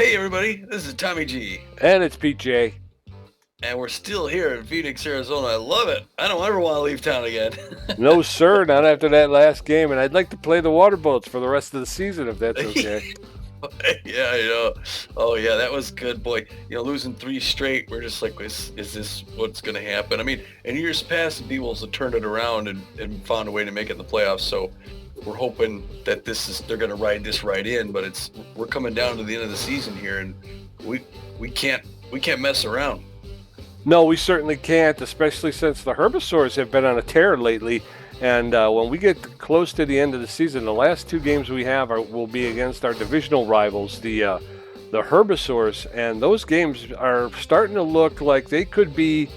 Hey everybody, this is Tommy G, And it's PJ. and we're still here in Phoenix, Arizona. I love it. I don't ever want to leave town again. No, sir, not after that last game. And I'd like to play the water boats for the rest of the season if that's okay. Yeah, I know. Oh yeah, that was good, boy. Losing three straight, we're just like, is this what's going to happen? I mean, in years past, the Beewolves have turned it around and found a way to make it in the playoffs. So we're hoping that they're going to ride this right in. But we're coming down to the end of the season here, and we can't mess around. No, we certainly can't, especially since the Herbisaurs have been on a tear lately. And when we get close to the end of the season, the last two games we have will be against our divisional rivals, the Herbisaurs. And those games are starting to look like they could be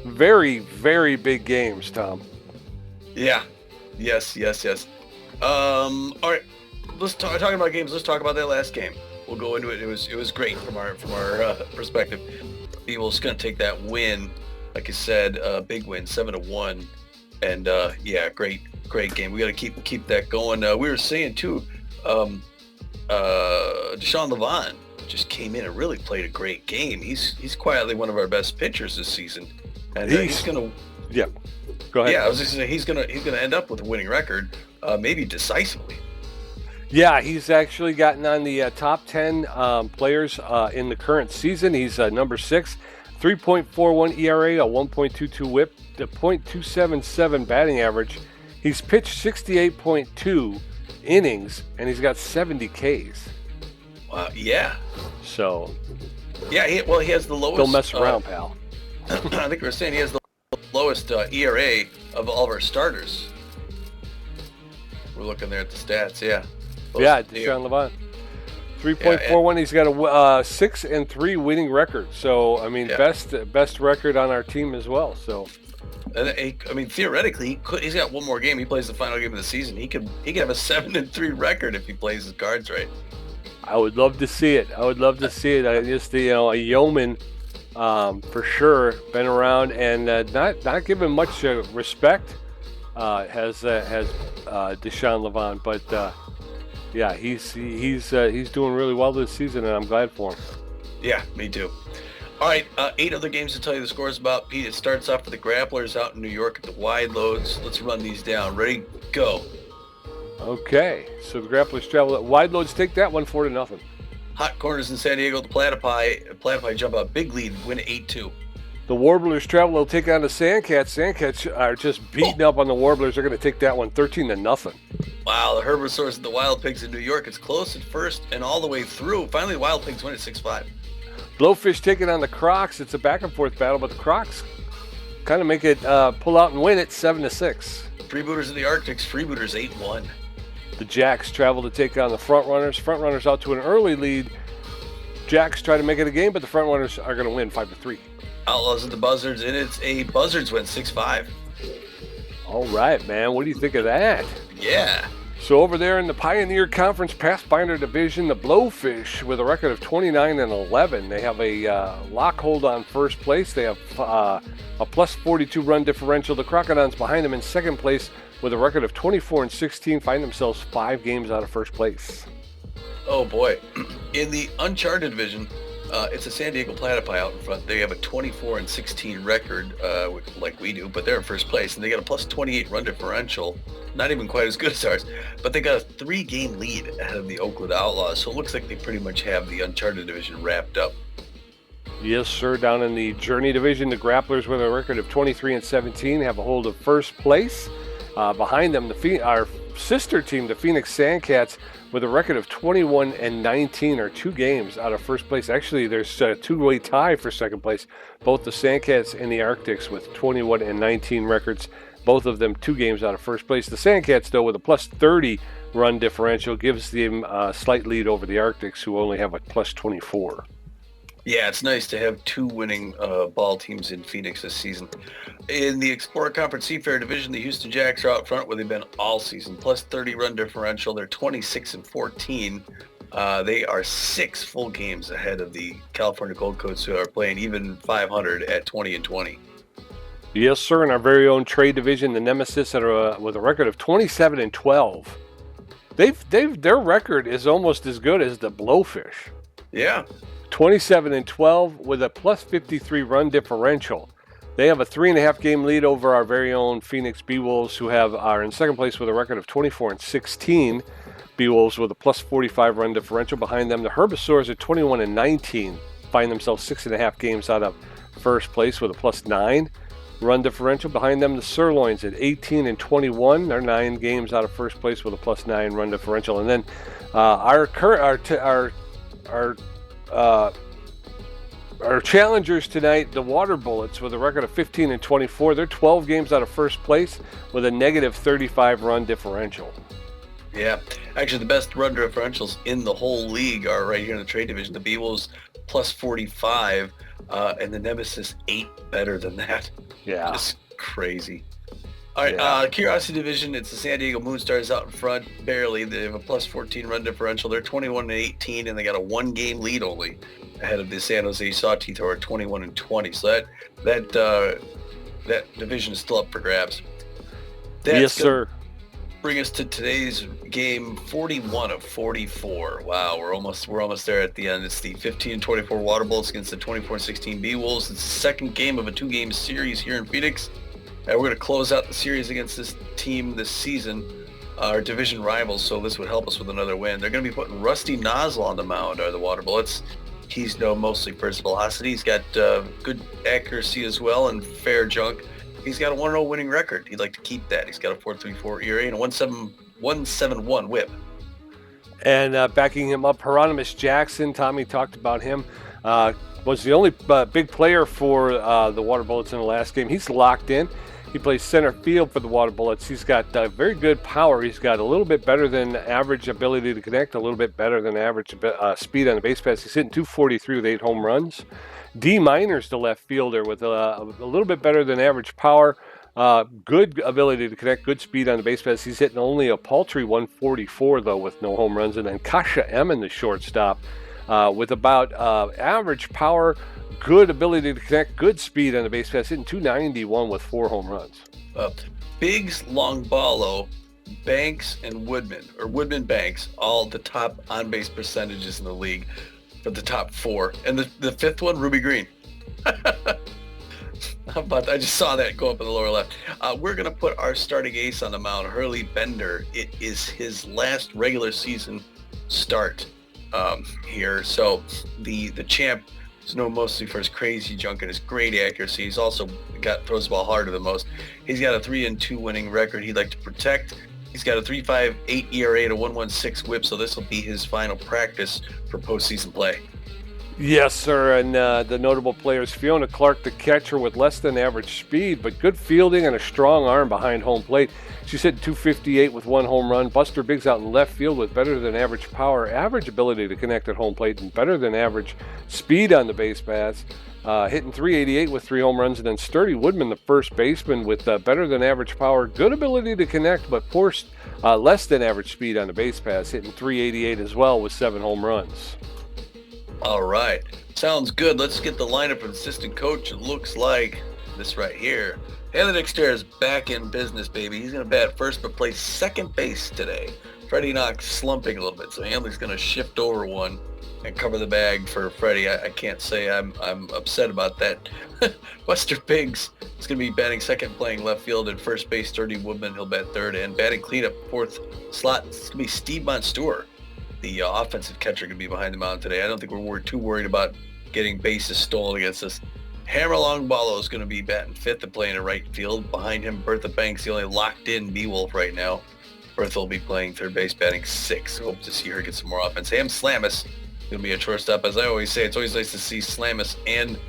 very, very big games, Tom. Yeah. Yes. All right. Talking about games. Let's talk about that last game. We'll go into it. It was great from our perspective. Beewolves going to take that win, like I said, big win, 7-1, and yeah, great game. We got to keep that going. We were saying too, Deshaun Levant just came in and really played a great game. He's quietly one of our best pitchers this season, and he's going to. Yeah, go ahead. Yeah, I was just saying he's gonna end up with a winning record, maybe decisively. Yeah, he's actually gotten on the top 10 players in the current season. He's number 6, 3.41 ERA, a 1.22 whip, a .277 batting average. He's pitched 68.2 innings, and he's got 70 Ks. Wow, yeah. So, yeah, he has the lowest. Don't mess around, pal. I think we were saying he has the lowest ERA of all of our starters. We're looking there at the stats, yeah. Yeah, Deshaun Levant. 3.41. He's got a 6-3 winning record. So I mean, best record on our team as well. So, and I mean, theoretically, he's got one more game. He plays the final game of the season. He could have a 7-3 record if he plays his cards right. I would love to see it. I just a yeoman for sure. Been around and not given much respect has Deshaun Levant, but. Yeah, he's doing really well this season, and I'm glad for him. Yeah, me too. All right, 8 other games to tell you the scores about. Pete, it starts off with the Grapplers out in New York at the Wide Loads. Let's run these down. Ready? Go. Okay, so the Grapplers travel. Wide Loads take that one 4-0. Hot Corners in San Diego. The Platypi jump out big lead, win 8-2. The Warblers travel. They'll take on the Sandcats. Sandcats are just beating up on the Warblers. They're going to take that one 13-0. Wow, the Herbisaurs and the Wild Pigs in New York. It's close at first and all the way through. Finally, the Wild Pigs win at 6-5. Blowfish taking on the Crocs. It's a back-and-forth battle, but the Crocs kind of make it pull out and win it 7-6. Freebooters in the Arctics. Freebooters 8-1. The Jacks travel to take on the Frontrunners. Frontrunners out to an early lead. Jacks try to make it a game, but the Frontrunners are going to win 5-3. Outlaws and the Buzzards, and it's a Buzzards win 6-5. All right, man. What do you think of that? Yeah. So over there in the Pioneer Conference Pathfinder Division, the Blowfish with a record of 29-11. They have a lock hold on first place. They have a plus 42 run differential. The Crocodiles behind them in second place with a record of 24-16, find themselves 5 games out of first place. Oh boy. In the Uncharted Division, it's a San Diego Platypi out in front. They have a 24-16 record, like we do, but they're in first place, and they got a plus 28 run differential. Not even quite as good as ours, but they got a 3-game lead ahead of the Oakland Outlaws, so it looks like they pretty much have the Uncharted Division wrapped up. Yes, sir. Down in the Journey Division, the Grapplers with a record of 23-17 have a hold of first place. Behind them, our sister team, the Phoenix Sandcats, with a record of 21-19, are 2 games out of first place. Actually, there's a 2-way tie for second place. Both the Sandcats and the Arctics with 21-19 records. Both of them 2 games out of first place. The Sandcats, though, with a plus 30 run differential, gives them a slight lead over the Arctics, who only have a plus 24. Yeah, it's nice to have 2 winning ball teams in Phoenix this season. In the Explorer Conference Seafair Division, the Houston Jacks are out front where they've been all season. Plus 30 run differential. They're 26-14. They are 6 full games ahead of the California Gold Coats, who are playing even 500 at 20-20. Yes, sir. In our very own trade division, the Nemesis are with a record of 27-12. Their record is almost as good as the Blowfish. Yeah. 27-12 with a plus 53 run differential. They have a 3.5 game lead over our very own Phoenix Beewolves, who are in second place with a record of 24-16. Beewolves with a plus 45 run differential. Behind them, the Herbisaurs at 21-19 find themselves 6.5 games out of first place with a plus 9 run differential. Behind them, the Sirloins at 18-21. They're 9 games out of first place with a plus 9 run differential. And then our challengers tonight, the Water Bullets, with a record of 15-24. They're 12 games out of first place with a negative 35 run differential. Yeah, actually, the best run differentials in the whole league are right here in the trade division. The Beewolves plus 45, and the Nemesis 8 better than that. Yeah, just crazy. All right, yeah. Curiosity division. It's the San Diego Moonstars out in front, barely. They have a plus 14 run differential. They're 21-18, and they got a 1-game lead only ahead of the San Jose Sawteeth, who are 21-20. So that division is still up for grabs. Yes, sir. Bring us to today's game, 41 of 44. Wow, we're almost there at the end. It's the 15-24 Water Bullets against the 24-16 Beewolves. It's the second game of a 2-game series here in Phoenix. And we're going to close out the series against this team this season, our division rivals, so this would help us with another win. They're going to be putting Rusty Nozzle on the mound, the Water Bullets. He's known mostly for his velocity. He's got good accuracy as well and fair junk. He's got a 1-0 winning record. He'd like to keep that. He's got a 4.34 ERA and a 1.71 WHIP. And backing him up, Hieronymus Jackson, Tommy talked about him, was the only big player for the Water Bullets in the last game. He's locked in. He plays center field for the Water Bullets. He's got very good power. He's got a little bit better than average ability to connect, a little bit better than average speed on the base pass. He's hitting 243 with 8 home runs. D. Minor's the left fielder with a little bit better than average power, good ability to connect, good speed on the base pass. He's hitting only a paltry 144, though, with no home runs. And then Kasha Emin, the shortstop, with about average power, good ability to connect, good speed on the base pass, hitting 291 with 4 home runs. Biggs, Longballo, Banks, and Woodman, or Woodman-Banks, all the top on-base percentages in the league. For the top 4, and the fifth one, Ruby Green. I just saw that go up in the lower left. We're going to put our starting ace on the mound, Hurley Bender. It is his last regular season start here. So the champ is known mostly for his crazy junk and his great accuracy. He's also throws the ball harder than most. He's got a 3-2 winning record he'd like to protect. He's got a 3.58 ERA and a 1.16 WHIP, so this will be his final practice for postseason play. Yes, sir. And the notable players, Fiona Clark, the catcher, with less than average speed, but good fielding and a strong arm behind home plate. She's hitting 258 with 1 home run. Buster Biggs out in left field with better than average power, average ability to connect at home plate, and better than average speed on the base paths. Hitting 388 with 3 home runs. And then Sturdy Woodman, the first baseman, with better than average power, good ability to connect, but less than average speed on the base paths, hitting 388 as well with 7 home runs. All right. Sounds good. Let's get the lineup of assistant coach. It looks like this right here. Hanley Dexter is back in business, baby. He's going to bat first but play second base today. Freddie Knox slumping a little bit, so Hanley's going to shift over one and cover the bag for Freddie. I can't say I'm upset about that. Buster Biggs is going to be batting second, playing left field, and first base, Sturdy Woodman. He'll bat third, and batting cleanup fourth slot. It's going to be Steve Monstour, the offensive catcher, going to be behind the mound today. I don't think we're too worried about getting bases stolen against us. Hammer Longballo is going to be batting fifth and playing in right field. Behind him, Bertha Banks, the only locked-in Beewolf right now. Bertha will be playing third base, batting sixth. Hope to see her get some more offense. Ham Slamus going to be a shortstop. As I always say, it's always nice to see Slamus and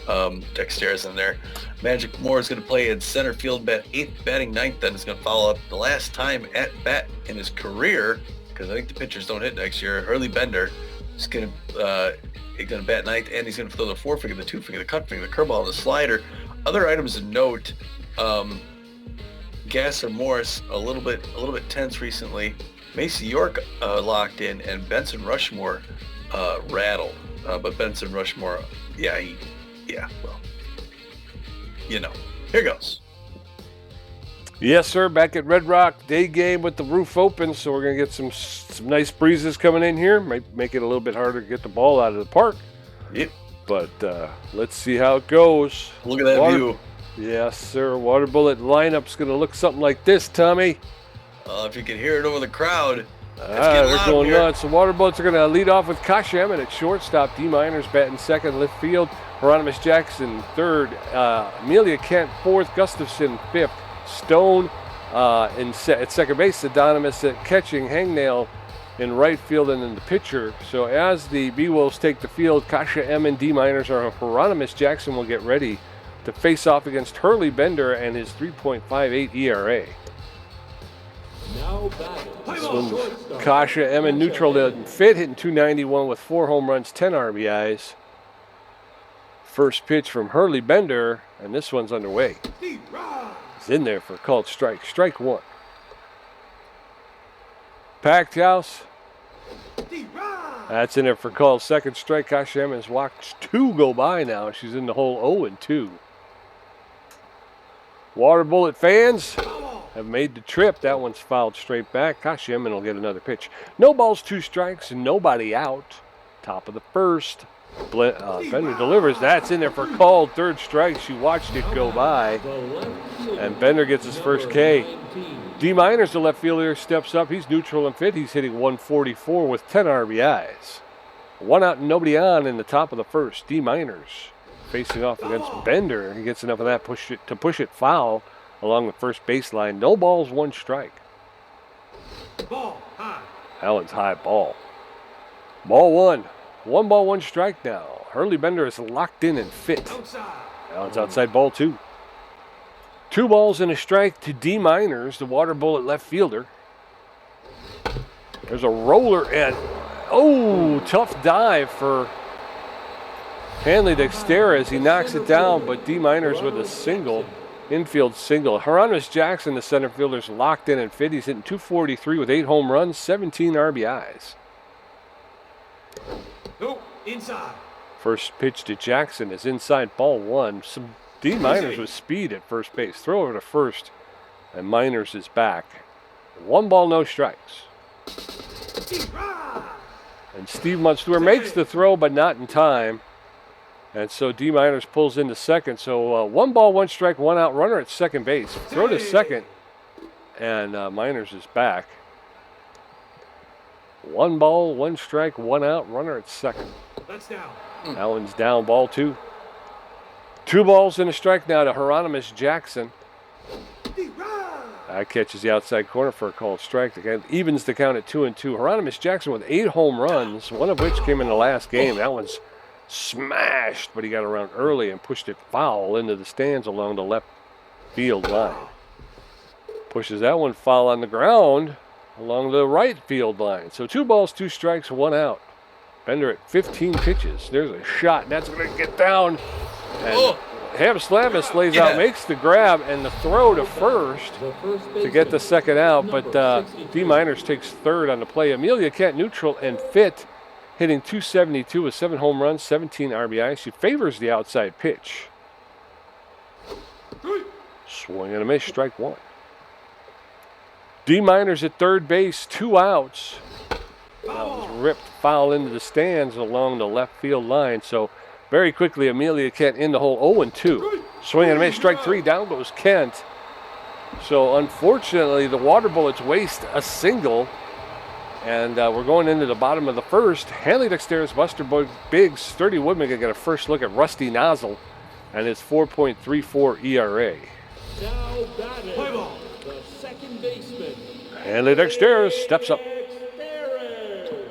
Dexteris in there. Magic Moore is going to play in center field, batting ninth. Then is going to follow up the last time at bat in his career, because I think the pitchers don't hit next year. Hurley Bender is going to bat ninth, and he's going to throw the forefinger, the two finger, the cut finger, the curveball, the slider. Other items to note: Gasser Morris a little bit tense recently. Macy York locked in, and Benson Rushmore rattled. But Benson Rushmore, well, here goes. Yes, sir. Back at Red Rock, day game with the roof open, so we're gonna get some nice breezes coming in here. Might make it a little bit harder to get the ball out of the park. Yep. But let's see how it goes. Look at that view. Yes, sir. Water Bullet lineup's gonna look something like this, Tommy. If you can hear it over the crowd. They're going nuts. The Water Bullets are going to lead off with Kasha Emmett at shortstop. D Miners batting second, left field. Hieronymus Jackson third. Amelia Kent fourth. Gustafson fifth. Stone at second base. Adonimus at catching. Hangnail in right field, and then the pitcher. So as the Beewolves take the field, Kasha M and D Miners are. Hieronymus Jackson will get ready to face off against Hurley Bender and his 3.58 ERA. This one's Kasha M in neutral to Fit, hitting 291 with 4 home runs, 10 RBIs. First pitch from Hurley Bender, and this one's underway. It's in there for a called strike. Strike one. Packed house. That's in there for called second strike. Kasha M has watched 2 go by now. She's in the hole 0-2. Water Bullet fans have made the trip. That one's fouled straight back. Kasha Emmett will get another pitch. No balls, 2 strikes, and nobody out. Top of the first. Bender delivers. That's in there for called third strike. She watched it go by. And Bender gets his first K. D Miners, the left fielder, steps up. He's neutral and fit. He's hitting 144 with 10 RBIs. 1 out and nobody on in the top of the first. D Miners facing off against Bender. He gets enough of that to push it foul along the first baseline. No balls, 1 strike. Ball high. Allen's high ball. Ball 1. 1 ball, 1 strike now. Hurley Bender is locked in and fit. Allen's outside, ball 2. 2 balls and a strike to D Miners, the Water Bullet left fielder. There's a roller and tough dive for Hanley Dexter as he knocks it down, but D Miners with a single. Infield single. Hieronymus Jackson, the center fielder's locked in and fit. He's hitting 243 with 8 home runs, 17 RBIs. No, inside. First pitch to Jackson is inside, ball 1. Some D Miners with speed at first base. Throw over to first, and Miners is back. 1 ball, no strikes. And Steve Monstour makes the throw, but not in time. And so D Miners pulls into second. So 1 ball, 1 strike, 1 out, runner at second base. Throw to second, and Miners is back. 1 ball, 1 strike, 1 out, runner at second. That's down. Allen's down, ball 2. 2 balls and a strike now to Hieronymus Jackson. That catches the outside corner for a called strike. That evens the count at 2-2. Hieronymus Jackson with 8 home runs, 1 of which came in the last game. That one's smashed, but he got around early and pushed it foul into the stands along the left field line. Pushes that one foul on the ground along the right field line. So 2 balls, 2 strikes, 1 out. Bender at 15 pitches. There's a shot, and that's going to get down. And Ham Slavis lays out, makes the grab, and the throw to first to get the second out. But D Miners takes third on the play. Amelia Kent neutral and fit, hitting 272 with 7 home runs, 17 RBI. She favors the outside pitch. Swing and a miss, strike 1. D Miners at third base, 2 outs. That was ripped foul into the stands along the left field line. So very quickly, Amelia Kent in the hole, 0-2. Swing and a miss, strike 3. Down goes Kent. So unfortunately, the Water Bullets waste a single. And we're going into the bottom of the first. Hanley Dexter's Buster Biggs, Sturdy Woodman going to get a first look at Rusty Nozzle and his 4.34 ERA. Now batting, the second baseman. Hanley Dexter steps up.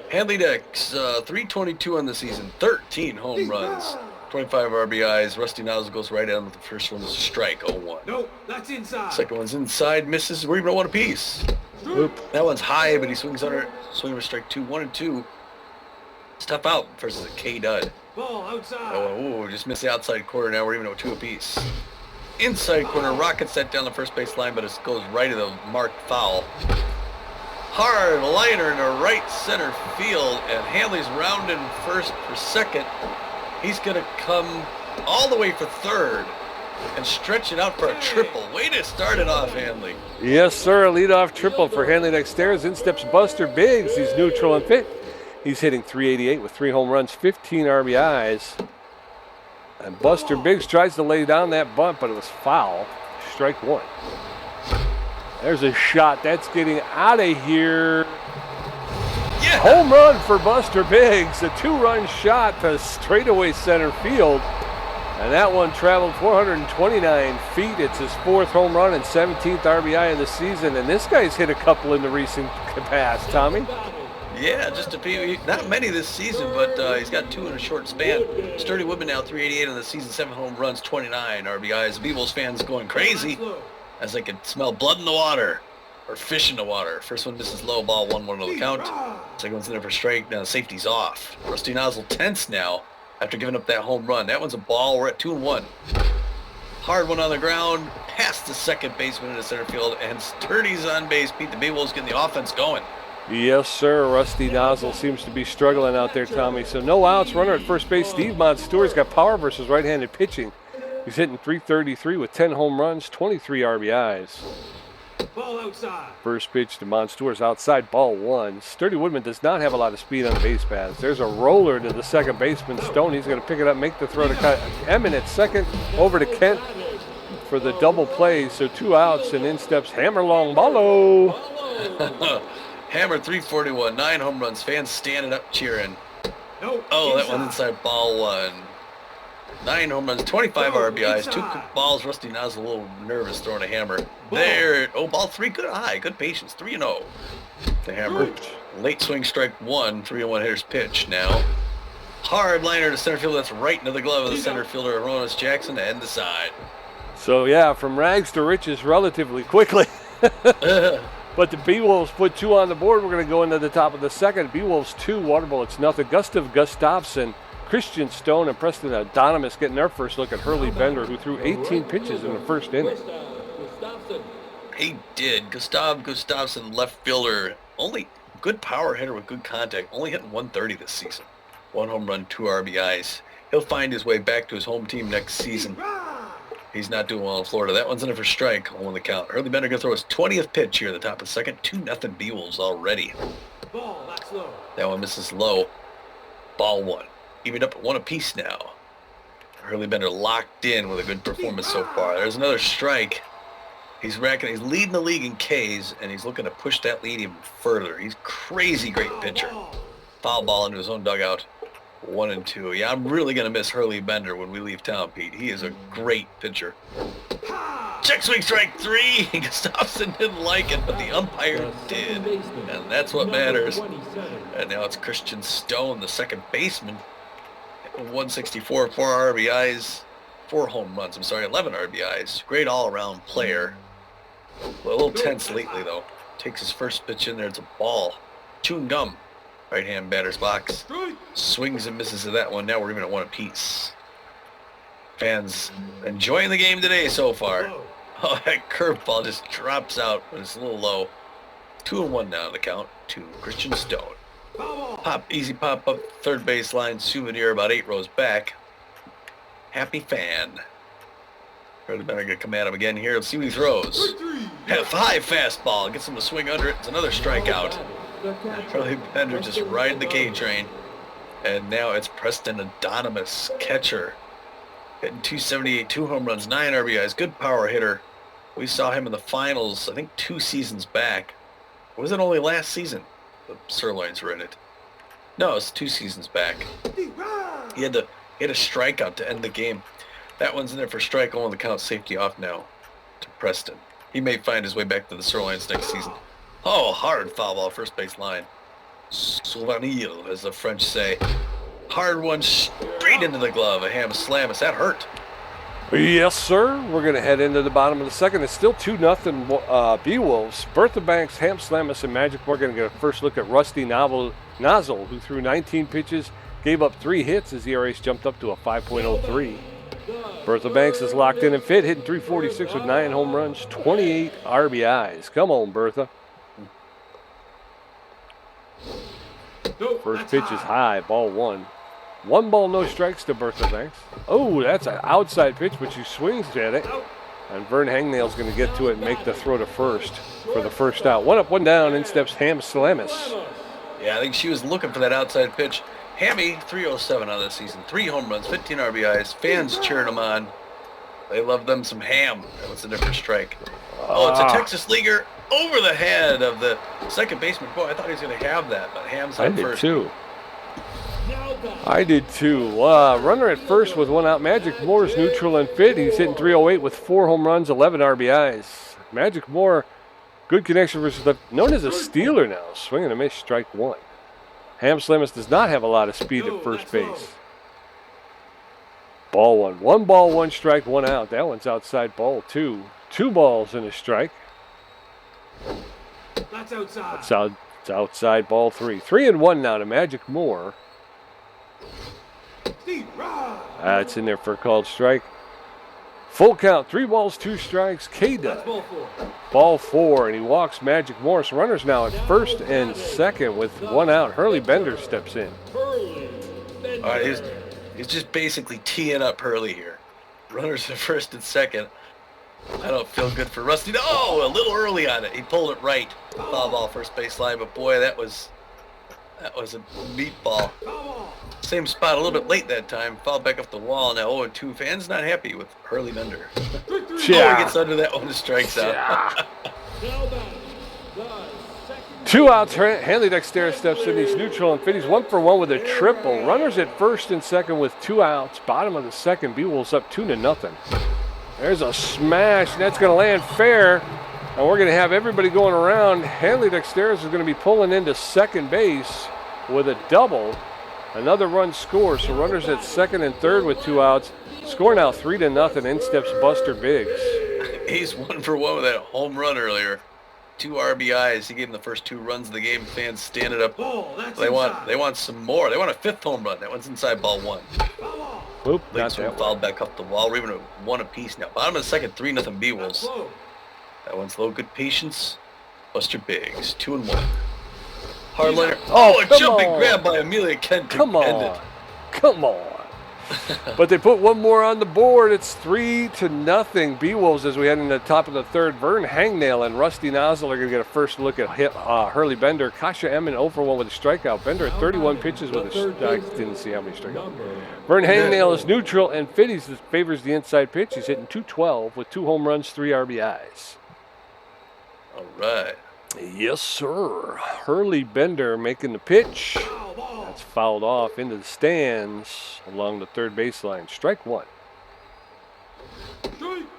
Hanley Dex, 322 on the season, 13 home runs, 25 RBIs. Rusty Nozzle goes right in with the first one is a strike, 0-1. No, that's inside. Second one's inside, misses. We're even 1 apiece. Oop. That one's high, but he swings under it. Swing with strike 2, 1-2. Step out versus a K dud. Ball outside. Oh, just missed the outside corner. Now we're even at 2 apiece. Inside corner, rockets that down the first base line, but it goes right to the marked foul. Hard liner into right center field, and Hanley's rounding first for second. He's going to come all the way for third. and stretch it out for a triple. Way to start it off, Hanley. Yes, sir. A leadoff triple for Hanley Dexter's. In steps Buster Biggs. He's neutral and fit. He's hitting .388 with 3 home runs, 15 RBIs. And Buster Biggs tries to lay down that bunt, but it was foul. Strike one. There's a shot. That's getting out of here. Yeah. Home run for Buster Biggs. A 2-run shot to straightaway center field. And that one traveled 429 feet. It's his 4th home run and 17th RBI of the season. And this guy's hit a couple in the recent past, Tommy. Yeah, just a few. Not many this season, but he's got 2 in a short span. Sturdy Woodman now 388 on the season, 7 home runs, 29 RBIs. Beewolves fans going crazy as they can smell blood in the water or fish in the water. First one misses low, ball 1-1 on the count. Second one's in there for strike. Now safety's off. Rusty Nozzle tense now after giving up that home run. That one's a ball. We're at 2-1. Hard one on the ground, past the second baseman into center field, and Sturdy's on base. Pete, the Beewolves getting the offense going. Yes, sir. Rusty Nozzle seems to be struggling out there, Tommy. So no outs. Runner at first base. Steve Monsteur's got power versus right-handed pitching. He's hitting .333 with 10 home runs, 23 RBIs. Ball outside. First pitch to Monsteur's outside, ball 1. Sturdy Woodman does not have a lot of speed on the base paths. There's a roller to the second baseman, Stone. He's going to pick it up, make the throw to Emmett at second, over to Kent for the double play. So 2 outs, and in steps Hammerlong Ballo. Hammer 341, 9 home runs. Fans standing up cheering. No. Oh, that one inside, ball 1. 9 home runs, 25 RBIs, 2 balls. Rusty Nozzle a little nervous throwing a hammer. There. Oh, ball 3, good eye, good patience. 3-0. The hammer. Late swing, strike 1. 3-1 hitter's pitch now. Hard liner to center field. That's right into the glove of the center fielder, Aronis Jackson, to end the side. So, yeah, from rags to riches relatively quickly. But the Beewolves put 2 on the board. We're going to go into the top of the second. Beewolves 2, Waterbullets nothing. Gustav Gustafsson, Christian Stone, and Preston Adonimus getting their first look at Hurley Bender, who threw 18 pitches in the first inning. He did. Gustav Gustafsson, left fielder, only good power hitter with good contact, only hitting .130 this season. 1 home run, 2 RBIs. He'll find his way back to his home team next season. He's not doing well in Florida. That one's in for strike on the count. Hurley Bender going to throw his 20th pitch here at the top of the second. 2-0 Beewolves already. Ball, that's low. That one misses low. Ball 1. Evened up at 1 apiece now. Hurley Bender locked in with a good performance so far. There's another strike. He's leading the league in Ks, and he's looking to push that lead even further. He's crazy great pitcher. Foul ball into his own dugout. 1-2. Yeah, I'm really going to miss Hurley Bender when we leave town, Pete. He is a great pitcher. Check swing, strike 3. Gustafsson didn't like it, but the umpire did. And that's what matters. And now it's Christian Stone, the second baseman. 164, 4 RBIs, 4 home runs. 11 RBIs. Great all-around player. Well, a little tense lately, though. Takes his first pitch in there. It's a ball. Chewing gum. Right-hand batter's box. Swings and misses to that one. Now we're even at 1 apiece. Fans enjoying the game today so far. Oh, that curveball just drops out, but it's a little low. 2-1 now the count to Christian Stone. Easy pop up third baseline. Souvenir about 8 rows back. Happy fan. Hurley Bender going to come at him again here. Let's see what he throws. High fastball. Gets him to swing under it. It's another strikeout. Hurley Bender just riding the K train. And now it's Preston Adonimus, catcher. Hitting .278, 2 home runs, 9 RBIs. Good power hitter. We saw him in the finals, I think 2 seasons back. Or was it only last season? The Sirloins were in it. No, it was 2 seasons back. He had a strikeout to end the game. That one's in there for strike on the count. Safety off now to Preston. He may find his way back to the Sirloins next season. Oh, hard foul ball, first base line. Souvenir, as the French say. Hard one straight into the glove. A ham slam. That hurt. Yes, sir. We're going to head into the bottom of the second. It's still 2-0 Beewolves. Bertha Banks, Ham Slamus, and Magic. We're going to get a first look at Rusty Nozzle, who threw 19 pitches, gave up 3 hits. His ERA's jumped up to a 5.03. Bertha Banks is locked in and fit, hitting .346 with 9 home runs, 28 RBIs. Come on, Bertha. First pitch is high, ball 1. 1 ball, no strikes to Bertha Banks. Oh, that's an outside pitch, but she swings at it. And Vern Hangnail's going to get to it and make the throw to first for the first out. 1 up, 1 down. In steps Ham Slamis. Yeah, I think she was looking for that outside pitch. Hammy, 307 on the season. 3 home runs, 15 RBIs. Fans cheering him on. They love them some Ham. That was the different strike. Oh, it's a Texas leaguer over the head of the second baseman. Boy, I thought he was going to have that, but Ham's on first. I did too. Runner at first with 1 out. Magic Moore's neutral and fit. He's hitting 308 with 4 home runs, 11 RBIs. Magic Moore, good connection versus the known as a stealer now. Swing and a miss, strike 1. Ham Slamis does not have a lot of speed at first base. Ball 1. 1 ball, 1 strike, 1 out. That one's outside ball 2. 2 balls and a strike. That's outside. It's outside ball 3. 3-1 now to Magic Moore. It's in there for a called strike. Full count, 3 balls, 2 strikes. K-Dub. Ball 4, and he walks Magic Moore. So runners now at first and second with 1 out. Hurley Bender steps in. All right, he's just basically teeing up Hurley here. Runners at first and second. I don't feel good for Rusty. Oh, a little early on it. He pulled it right. Foul ball first baseline, but boy, that was a meatball. Same spot a little bit late that time. Fouled back off the wall. Now 0-2. Fans not happy with Hurley Bender. Oh, he gets under that one and strikes out. 2 outs. Hanley Dexter steps in. He's neutral and fit. He's 1 for 1 with a triple. Runners at first and second with 2 outs. Bottom of the second. Beewolves up 2-0. There's a smash. And that's going to land fair. And we're going to have everybody going around. Hanley Dexter is going to be pulling into second base with a double. Another run scores. So runners at second and third with 2 outs. Score now 3-0. In steps Buster Biggs. He's 1 for 1 with that home run earlier. 2 RBIs. He gave him the first 2 runs of the game. Fans standing up. They want some more. They want a 5th home run. That one's inside ball 1. Oop, Late swing fouled back up the wall. We're even at 1 apiece now. Bottom of the second, 3-0 Beewolves. That one's low. Good patience. Buster Biggs, 2-1. Hardliner. Oh, a jumping grab by Amelia Kent. Come on. But they put 1 more on the board. It's 3-0 Beewolves as we head into the top of the third. Vern Hangnail and Rusty Nozzle are going to get a first look at Hurley Bender. Kasha Emmon 0 for 1 with a strikeout. Bender at 31 pitches with a strike. Didn't see how many strikeouts. Vern Hangnail is neutral and fit. He favors the inside pitch. He's hitting .212 with 2 home runs, 3 RBIs. All right. Yes, sir. Hurley Bender making the pitch. That's fouled off into the stands along the third baseline. Strike 1.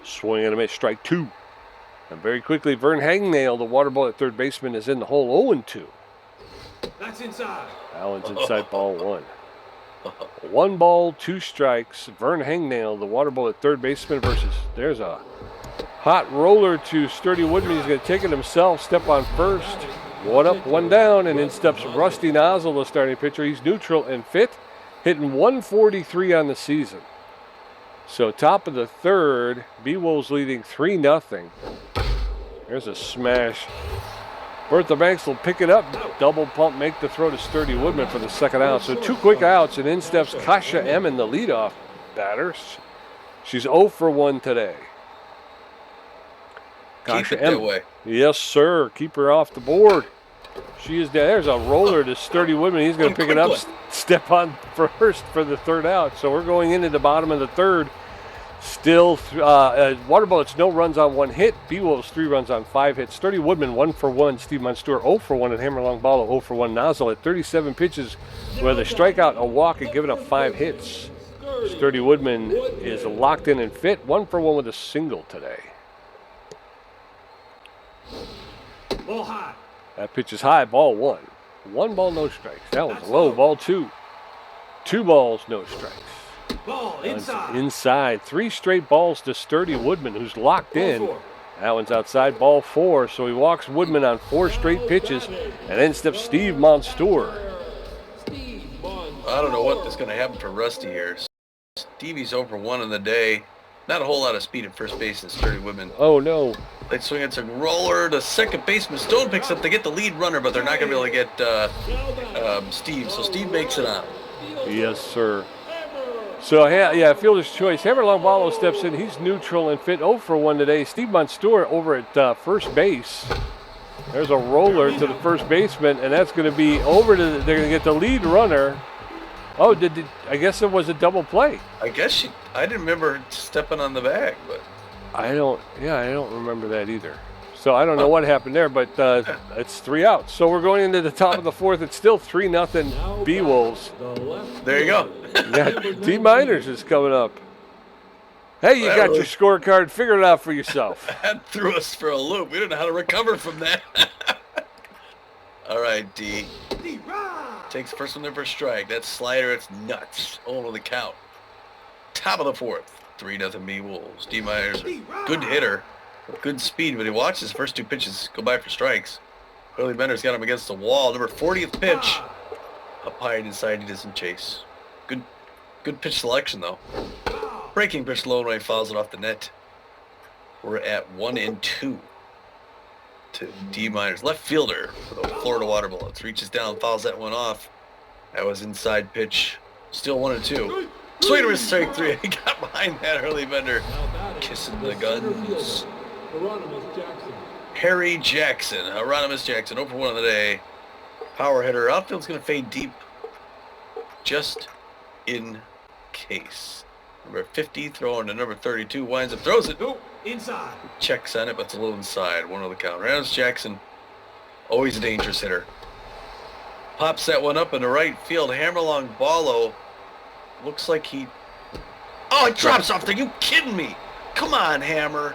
Swing and a miss. Strike 2. And very quickly, Vern Hangnail, the water ball at third baseman, is in the hole 0-2. That's inside. Allen's inside ball 1. 1 ball, 2 strikes. Vern Hangnail, the water ball at third baseman versus. There's a hot roller to Sturdy Woodman. He's going to take it himself. Step on first. 1 up, 1 down, and in steps Rusty Nozzle, the starting pitcher. He's neutral and fit, hitting 143 on the season. So top of the third, Beewolves leading 3-0. There's a smash. Bertha Banks will pick it up, double pump, make the throw to Sturdy Woodman for the second out. So 2 quick outs, and in steps Kasha Emmon, the leadoff batter. She's 0 for 1 today. Keep it that way. Yes, sir. Keep her off the board. She is there. There's a roller to Sturdy Woodman. He's going to pick it up, step on first for the third out. So we're going into the bottom of the third. Still, Water Bullets, no runs on 1 hit. Beewolves, 3 runs on 5 hits. Sturdy Woodman, 1 for 1. Steve Monstour, 0 for 1. And Hammerlong Ball, 0 for 1. Nozzle at 37 pitches with a strikeout, a walk, and giving up 5 hits. Sturdy Woodman is locked in and fit. 1 for 1 with a single today. Ball high. That pitch is high, ball 1. 1 ball, no strikes. That one's low, ball 2. 2 balls, no strikes. Ball inside. Inside. 3 straight balls to Sturdy Woodman, who's locked in. That one's outside, ball 4. So he walks Woodman on 4 straight pitches, and then steps Steve Monstour. I don't know what is going to happen for Rusty here. Stevie's over 1 in the day. Not a whole lot of speed at first base in Sturdy Woodman. Oh, no. They swing it's a roller to second baseman. Stone picks up. They get the lead runner, but they're not going to be able to get Steve. So Steve makes it on. Yes, sir. So, yeah, fielder's choice. Hammer Longballo steps in. He's neutral and fit 0 for 1 today. Steve Monstour over at first base. There's a roller to the first baseman, and that's going to be over to they're going to get the lead runner. Oh, I guess it was a double play. I guess I didn't remember stepping on the bag, but I don't remember that either. So I don't know what happened there, but it's 3 outs. So we're going into the top of the 4th. It's still 3-0 Beewolves. there you go. Yeah, D Miners is coming up. Hey, you got your scorecard. Figure it out for yourself. That threw us for a loop. We didn't know how to recover from that. All right, D. Takes the first one there for a strike. That slider, it's nuts. Oh, the count. Top of the 4th. 3-0 Beewolves. D Miners, good hitter. Good speed, but he watched his first 2 pitches go by for strikes. Hurley Bender's got him against the wall. Number 40th pitch. Up high and inside, he doesn't chase. Good pitch selection, though. Breaking pitch low and he fouls it off the net. We're at 1-2 to D Miners. Left fielder for the Florida Water Bullets. Reaches down, fouls that one off. That was inside pitch. Still 1-2. Swing and miss, strike 3. He got behind that Hurley Bender. Kissing the guns. Harry Jackson. Hieronymus Jackson, 0 for 1 on the day. Power hitter. Outfield's going to fade deep. Just in case. Number 50 throwing to number 32. Winds up, throws it. Inside. Checks on it, but it's a little inside. 1 on the count. Hieronymus Jackson, always a dangerous hitter. Pops that one up in the right field. Hammer Longballo. Looks like he... Oh, it drops off there. You kidding me? Come on, Hammer.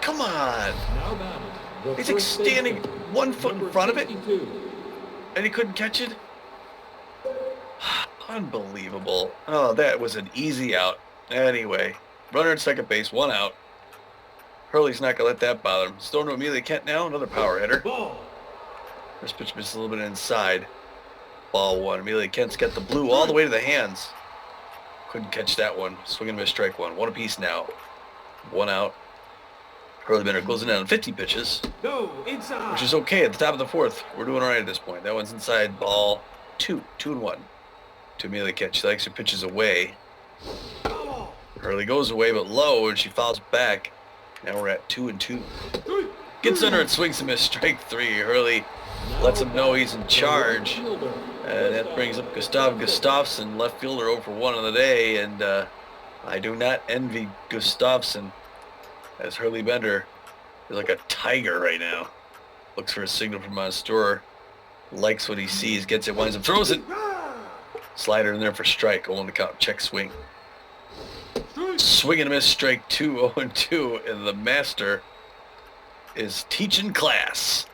Come on. He's like standing 1 foot in front of it, and he couldn't catch it? Unbelievable. Oh, that was an easy out. Anyway, runner at second base, 1 out. Hurley's not going to let that bother him. Still to Amelia Kent now, another power hitter. First pitch missed a little bit inside. Ball 1. Amelia Kent's got the blue all the way to the hands. Couldn't catch that one. Swing and miss, strike 1. 1 apiece now. 1 out. Hurley Bender closing in on 50 pitches. Go inside. Which is okay at the top of the 4th. We're doing all right at this point. That one's inside, ball 2. 2-1. To Amelia Kent. She likes her pitches away. Hurley goes away, but low, and she fouls back. Now we're at 2-2. Gets under and swings and miss, strike 3. Hurley lets him know he's in charge. And that brings up Gustav Gustafsson, left fielder, 0 for 1 on the day. And I do not envy Gustafsson, as Hurley Bender is like a tiger right now. Looks for a signal from Monstour. Likes what he sees, gets it, winds up, throws it. Slider in there for strike, 0 on the count, check swing. Swing and a miss, strike 2, 0-2, and the master is teaching class.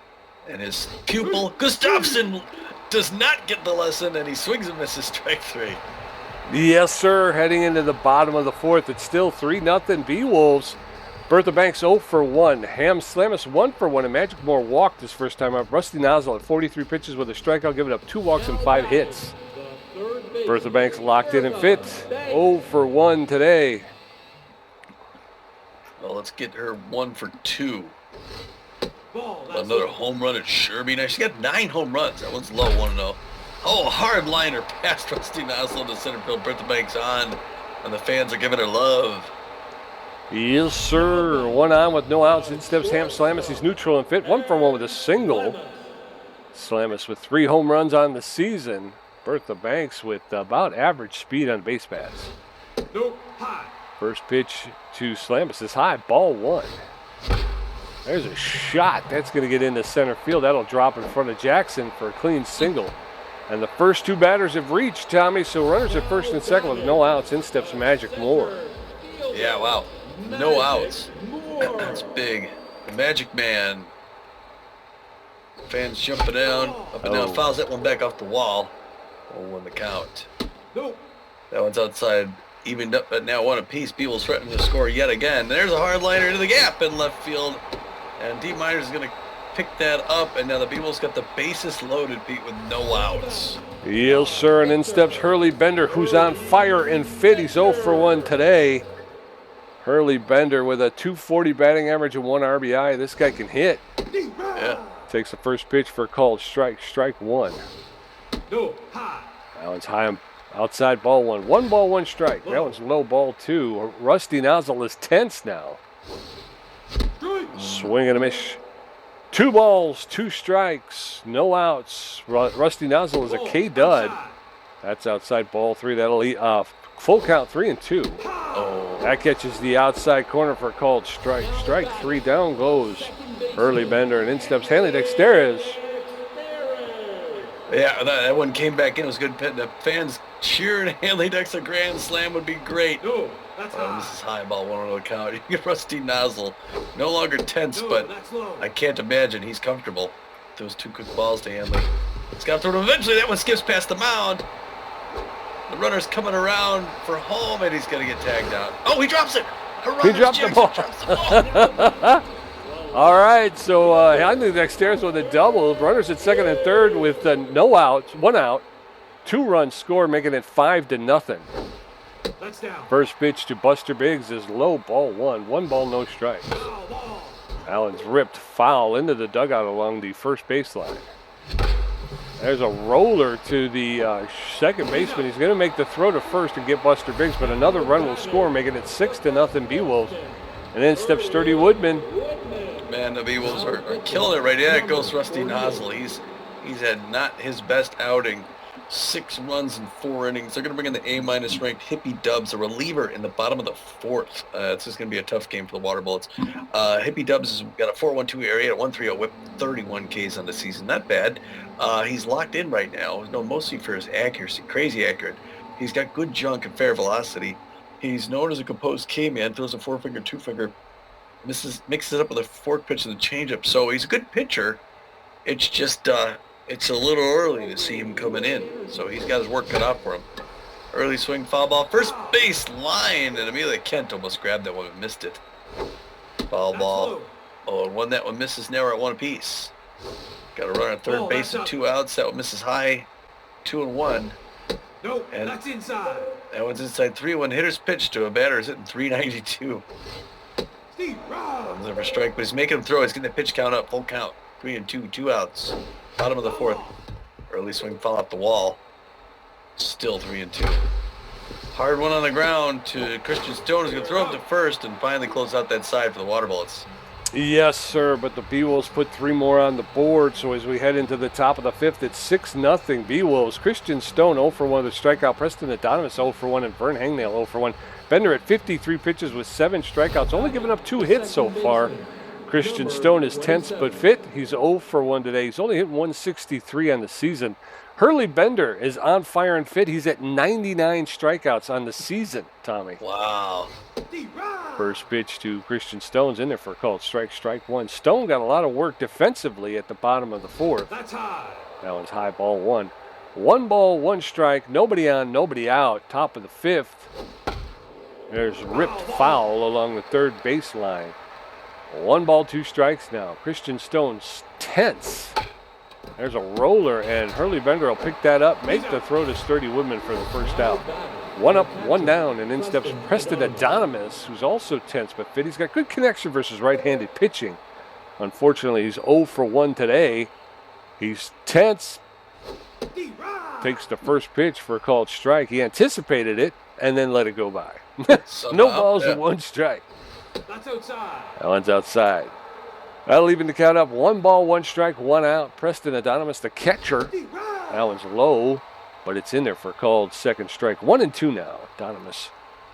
And his pupil, Gustafsson, does not get the lesson, and he swings and misses, strike 3. Yes, sir. Heading into the bottom of the 4th, it's still 3-0 Beewolves. Bertha Banks 0 for 1. Ham Slamus 1 for 1, and Magic Moore walked his first time up. Rusty Nozzle at 43 pitches with a strikeout, giving up 2 walks and 5 hits. Bertha Banks locked in and fit. 0 for 1 today. Well, let's get her 1 for 2. Another home run at Sherby. Now, she got 9 home runs. That one's low, 1-0. Oh, a hard liner past Rusty Nozzle to center field. Bertha Banks on, and the fans are giving her love. Yes, sir. 1 on with no outs. In steps Ham Slamus. He's neutral and fit. 1 for 1 with a single. Slamus with 3 home runs on the season. Bertha Banks with about average speed on base paths. First pitch to Slamus is high. Ball 1. There's a shot. That's going to get into center field. That'll drop in front of Jackson for a clean single. And the first 2 batters have reached, Tommy. So runners at first and second with no outs. In steps Magic Moore. Yeah, wow. No outs. That's big. The Magic Man. Fans jumping down, up and down. Fouls that one back off the wall. 0-1 the count. That one's outside. Evened up at now 1 apiece. Beewolves threatening to score yet again. There's a hard liner into the gap in left field. And D Miners is going to pick that up. And now the Beewolves got the bases loaded, Pete, with no outs. Yes, sir. And in steps Hurley Bender, who's on fire and fit. He's 0 for 1 today. Hurley Bender with a .240 batting average and 1 RBI. This guy can hit. Yeah. Takes the first pitch for a called strike. Strike 1. That one's high Outside ball one. 1 ball, 1 strike. That one's low ball 2. Rusty Nozzle is tense now. Swing and a miss. 2 balls, 2 strikes, no outs. Rusty Nozzle is a K dud. That's outside ball 3. That'll eat full count 3-2. Oh, That catches the outside corner for a called strike. Strike 3. Down goes Hurley Bender, and in steps Hanley Dexterez. yeah, that one came back in. It was good. The fans cheering Hanley Dex a grand slam would be great. No, that's This is high ball 1 on the count. You get Rusty Nozzle. No longer tense, No, but that's low. I can't imagine he's comfortable. Those 2 quick balls to Hanley. He's got to throw it. Eventually, that one skips past the mound. The runner's coming around for home, and he's going to get tagged out. Oh, he drops it. He dropped the ball. All right, so Hanley Dexterez with a double. Runners at second and third with no outs, 1 out. 2-run score, making it 5-0. That's down. First pitch to Buster Biggs is low, ball 1. 1 ball, no strikes. Ball. Allen's ripped foul into the dugout along the first baseline. There's a roller to the second baseman. He's going to make the throw to first and get Buster Biggs, but another run will score, making it 6-0 Beewolves. And then steps Sturdy Woodman. Man, the Beewolves are killing it right there. It goes Rusty Nozzle. He's had not his best outing. 6 runs in 4 innings. They're going to bring in the A- ranked Hippie Dubs, a reliever in the bottom of the 4th. It's just going to be a tough game for the Water Bullets. Hippie Dubs has got a 4.12 area, a 1.30 whip, 31 Ks on the season. Not bad. He's locked in right now, known mostly for his accuracy, crazy accurate. He's got good junk and fair velocity. He's known as a composed K-man, throws a 4-finger, 2-finger, mixes it up with a fork pitch and a changeup. So he's a good pitcher. It's just it's a little early to see him coming in. So he's got his work cut out for him. Early swing, foul ball, first base line, and Amelia Kent almost grabbed that one and missed it. Foul ball. Oh, and that one misses now. We're at 1 apiece. Got a runner at third base and 2 outs. That one misses high, 2-1. Nope, that's inside. That one's inside 3-1. Hitter's pitch to a batter is hitting 392. Steve, Comes in for strike, but he's making him throw. He's getting the pitch count up, full count. 3-2, 2 outs. Bottom of the 4th. Early swing foul off the wall. Still 3-2. Hard one on the ground to Christian Stone. He's going to throw him to first and finally close out that side for the Water Bullets. Yes, sir, but the Beewolves put 3 more on the board, so as we head into the top of the 5th, it's 6-0 Beewolves. Christian Stone 0 for 1 with a strikeout. Preston Adonis 0 for 1, and Vern Hangnail 0 for 1. Bender at 53 pitches with 7 strikeouts, only giving up 2 hits so far. Christian Stone is tense but fit. He's 0 for 1 today. He's only hit 163 on the season. Hurley Bender is on fire and fit. He's at 99 strikeouts on the season, Tommy. Wow. First pitch to Christian Stone's in there for a called strike, strike 1. Stone got a lot of work defensively at the bottom of the 4th. That's high. That one's high, ball 1. 1 ball, 1 strike, nobody on, nobody out. Top of the 5th. There's ripped foul along the third baseline. 1 ball, 2 strikes now. Christian Stone's tense. There's a roller, and Hurley Bender will pick that up, make the throw to Sturdy Woodman for the first out. 1 up, 1 down, and in steps Preston Adonis, who's also tense but fit. He's got good connection versus right-handed pitching. Unfortunately, he's 0 for 1 today. He's tense. Takes the first pitch for a called strike. He anticipated it and then let it go by. No balls and 1 strike. That's outside. That one's outside. That'll even the count up. 1 ball, 1 strike, 1 out. Preston Adonis, the catcher. That one's low, but it's in there for a called second strike. 1-2 now. Adonis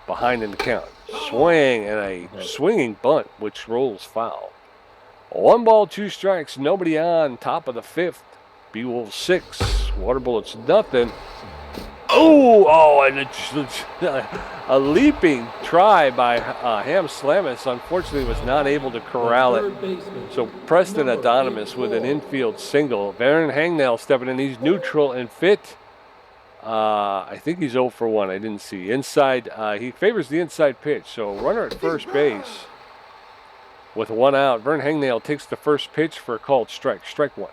behind in the count. Swing and a swinging bunt, which rolls foul. 1 ball, 2 strikes, nobody on. Top of the 5th. Beewolves 6. Water Bullets nothing. Oh, and a leaping try by Ham Slamis, unfortunately was not able to corral it. So Preston Adonis with an infield single. Vern Hangnail stepping in. He's neutral and fit. I think he's 0 for 1. I didn't see. Inside, he favors the inside pitch. So runner at first base with 1 out. Vern Hangnail takes the first pitch for a called strike. Strike 1.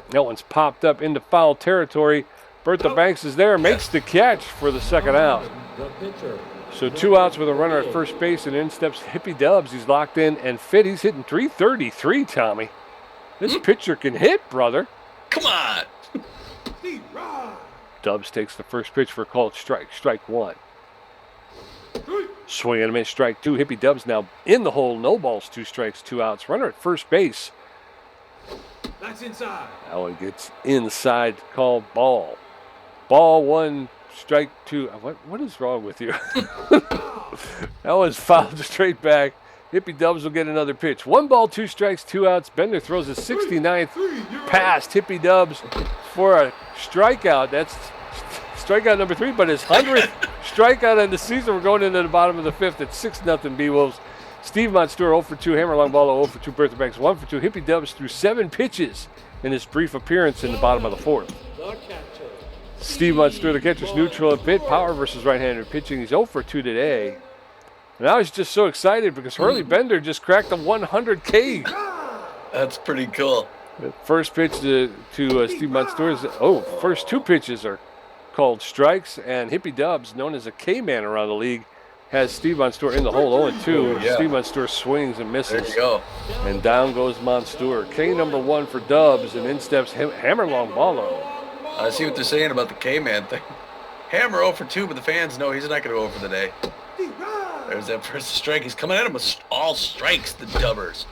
That one's popped up into foul territory. Bertha Banks is there, makes the catch for the second out. So 2 outs with a runner at first base, and in steps Hippie Dubs. He's locked in and fit. He's hitting 333, Tommy. This pitcher can hit, brother. Come on. Dubs takes the first pitch for a called strike. Strike one. Swing and a miss. Strike two. Hippie Dubs now in the hole. No balls, 2 strikes, 2 outs. Runner at first base. That's inside. That one gets inside. Call ball. Ball 1, strike 2. What is wrong with you? That was fouled straight back. Hippie Dubs will get another pitch. 1 ball, 2 strikes, 2 outs. Bender throws a 69th past Hippie Dubs for a strikeout. That's strikeout number 3, but his 100th strikeout in the season. We're going into the bottom of the 5th at 6-0 Beewolves. Steve Monstour 0 for 2, Hammer Long Ball 0 for 2, Bertha Banks 1 for 2. Hippie Dubs threw 7 pitches in his brief appearance in the bottom of the 4th. Steve Monstour, the catcher's neutral at bit. Power versus right-handed pitching. He's 0 for 2 today. And I was just so excited because Hurley Bender just cracked the 100K. That's pretty cool. The first pitch to Steve Monstour is, first 2 pitches are called strikes. And Hippie Dubs, known as a K-man around the league, has Steve Monstour in the hole 0-2. Yeah. Steve Monstour swings and misses. There you go. And down goes Monstour. K number 1 for Dubs, and in steps Hammer Long Ballo. I see what they're saying about the K-Man thing. Hammer 0 for 2, but the fans know he's not going to go for the day. There's that first strike. He's coming at him with all strikes, the Dubbers.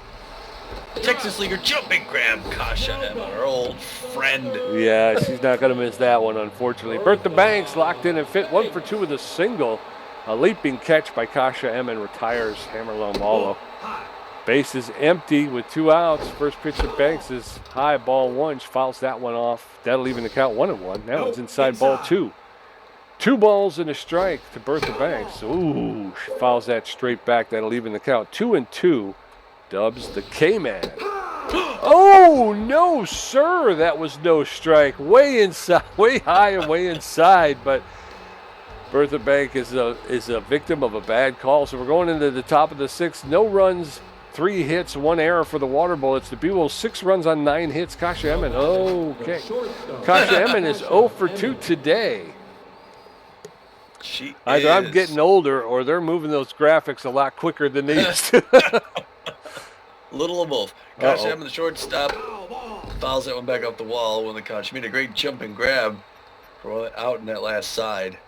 Texas Leaguer jumping grab, Kasha Emma, our old friend. Yeah, she's not going to miss that one, unfortunately. Bertha Banks locked in and fit 1 for 2 with a single. A leaping catch by Kasha Emman retires Hammer Long Ballo. Base is empty with 2 outs. First pitch to Banks is high, ball 1. She fouls that one off. That'll even the count 1-1. That one's inside, ball 2. 2 balls and a strike to Bertha Banks. Ooh, she fouls that straight back. That'll even the count 2-2. Dubs the K-Man. Oh, no, sir. That was no strike. Way inside, way high and way inside. But Bertha Bank is a victim of a bad call. So we're going into the top of the 6th. No runs, 3 hits, 1 error for the Water Bullets. The Beewolves 6 runs on 9 hits. Kasha Emman, okay. Kasha Emman is 0 for 2 today. Either I'm getting older or they're moving those graphics a lot quicker than they used to. Little of both. Kasha Emman, the shortstop, fouls that one back off the wall when the catch. She made a great jump and grab for out in that last side.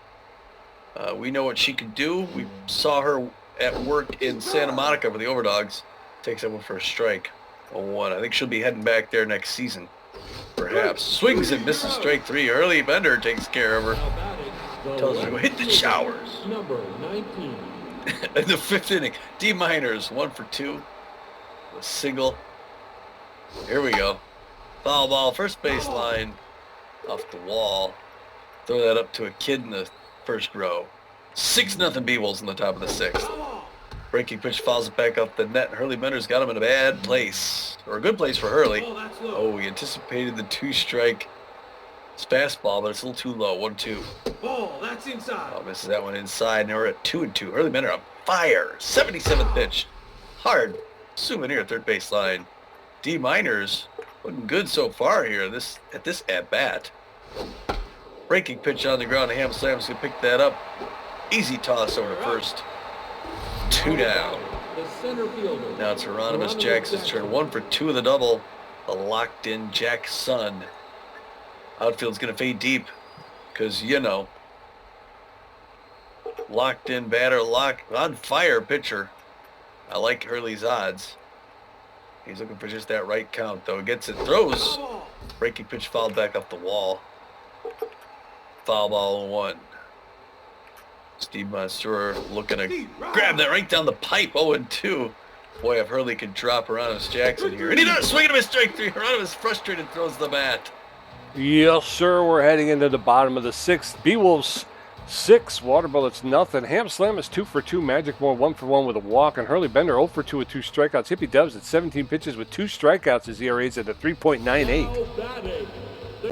We know what she can do. We saw her at work in Santa Monica for the Overdogs. Takes that one for a strike. 0-1. I think she'll be heading back there next season. Perhaps. Swings and misses strike 3. Early Bender takes care of her. Tells her to go hit the showers. Number 19. In the 5th inning, D Miners 1 for 2. A single. Here we go. Foul ball, first baseline, off the wall. Throw that up to a kid in the first row. 6-0 Beewolves in the top of the 6th. Breaking pitch fouls it back up the net. Hurley Bender's got him in a bad place. Or a good place for Hurley. Oh, he anticipated the 2-strike. It's fastball, but it's a little too low. 1-2. Ball, that's inside. Oh, misses that one inside. Now we're at 2-2. Hurley Bender on fire. 77th pitch. Hard. Souvenir third baseline. D Miners looking good so far here at this at bat. Breaking pitch on the ground. Ham Slam's gonna pick that up. Easy toss over to first. 2 down. Now it's Hieronymus Jackson's turn. 1 for 2 of the double. The locked in Jackson. Outfield's gonna fade deep because locked in batter, on fire pitcher. I like Hurley's odds. He's looking for just that right count, though. Gets it, throws. Breaking pitch fouled back off the wall. Foul ball 1. Steve Monstour looking to grab that right down the pipe. 0-2. Boy, if Hurley could drop Hieronymus Jackson here. And he does. Swinging to his strike 3. Hieronymus frustrated, throws the bat. Yes, sir. We're heading into the bottom of the 6th. Beewolves 6, Water Bullets nothing. Ham Slam is 2 for 2. Magic Moore 1 for 1 with a walk. And Hurley Bender 0 for 2 with 2 strikeouts. Hippie Dubs at 17 pitches with 2 strikeouts. His ERA is at a 3.98.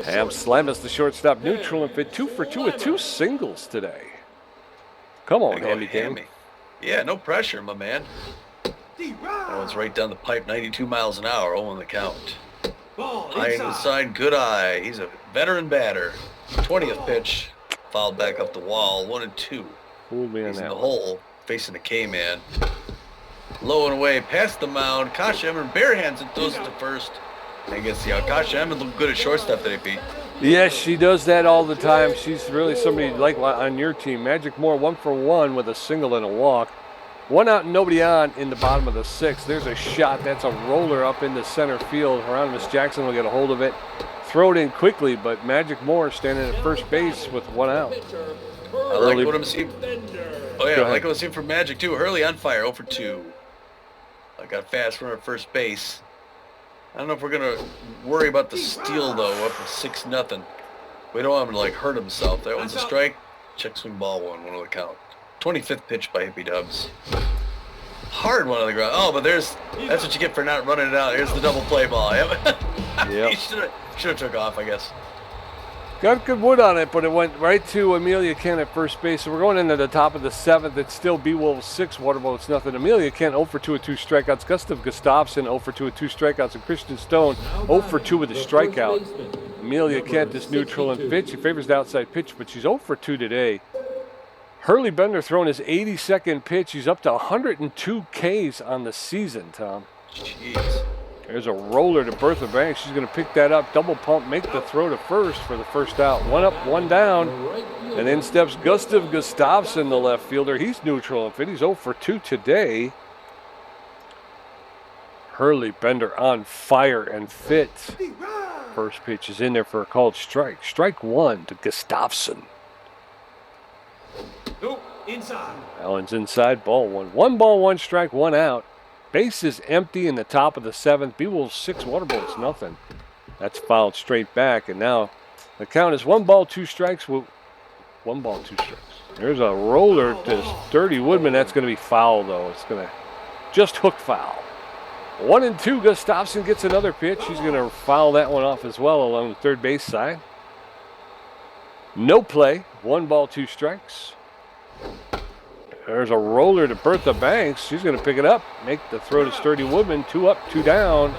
Ham Slam is the shortstop, neutral and fit 2 for 2 with 2 singles today. Come on, Hammy King. Yeah, no pressure, my man. That one's right down the pipe, 92 miles an hour, 0 on the count. High inside, good eye. He's a veteran batter. 20th pitch. Fouled back up the wall, 1-2. Fooled me on He's in that the one. hole, facing the K-Man. Low and away, past the mound. Kasha Emman bare hands and throws it to first. And gets the out. Kasha Emman looked good at shortstop today, Pete. Yes, she does that all the time. She's really somebody like on your team. Magic Moore 1 for 1 with a single and a walk. 1 out and nobody on in the bottom of the 6th. There's a shot. That's a roller up into center field. Hieronymus Jackson will get a hold of it. Throw it in quickly, but Magic Moore standing at first base with 1 out. I like what I'm seeing. Oh, yeah, I like what I'm seeing from Magic, too. Hurley on fire, 0 for 2. I got a fast runner at first base. I don't know if we're going to worry about the steal, though, up at 6-0. We don't want him to, like, hurt himself. That one's a strike. Check swing ball one will the count. 25th pitch by Hippie Dubs. Hard one on the ground. Oh, but that's what you get for not running it out. Here's the double play ball. Yep. He should have took off, I guess. Got good wood on it, but it went right to Amelia Kent at first base. So we're going into the top of the 7th. It's still Beewolves 6, Waterbullets nothing. Amelia Kent 0 for 2 with 2 strikeouts. Gustav Gustafsson 0 for 2 with 2 strikeouts. And Christian Stone 0 for 2 with a strikeout. Amelia Kent is neutral in pitch. She favors the outside pitch, but she's 0 for 2 today. Hurley Bender throwing his 82nd pitch. He's up to 102 Ks on the season, Tom. Jeez. There's a roller to Bertha Banks. She's going to pick that up, double pump, make the throw to first for the first out. 1 up, 1 down. And in steps Gustav Gustafsson, the left fielder. He's neutral in fit. He's 0 for 2 today. Hurley Bender on fire and fit. First pitch is in there for a called strike. Strike 1 to Gustafsson. No, inside. Allen's inside, ball 1. 1 ball, 1 strike, 1 out. Base is empty in the top of the 7th. Beewolves 6, Waterbullets nothing. That's fouled straight back, and now the count is 1 ball, 2 strikes. 1 ball, 2 strikes. There's a roller to Sturdy Woodman. That's going to be foul, though. It's going to just hook foul. 1 and 2. Gustafsson gets another pitch. He's going to foul that one off as well along the third base side. No play. 1 ball, 2 strikes. There's a roller to Bertha Banks. She's going to pick it up, make the throw to Sturdy Woodman. 2 up, 2 down.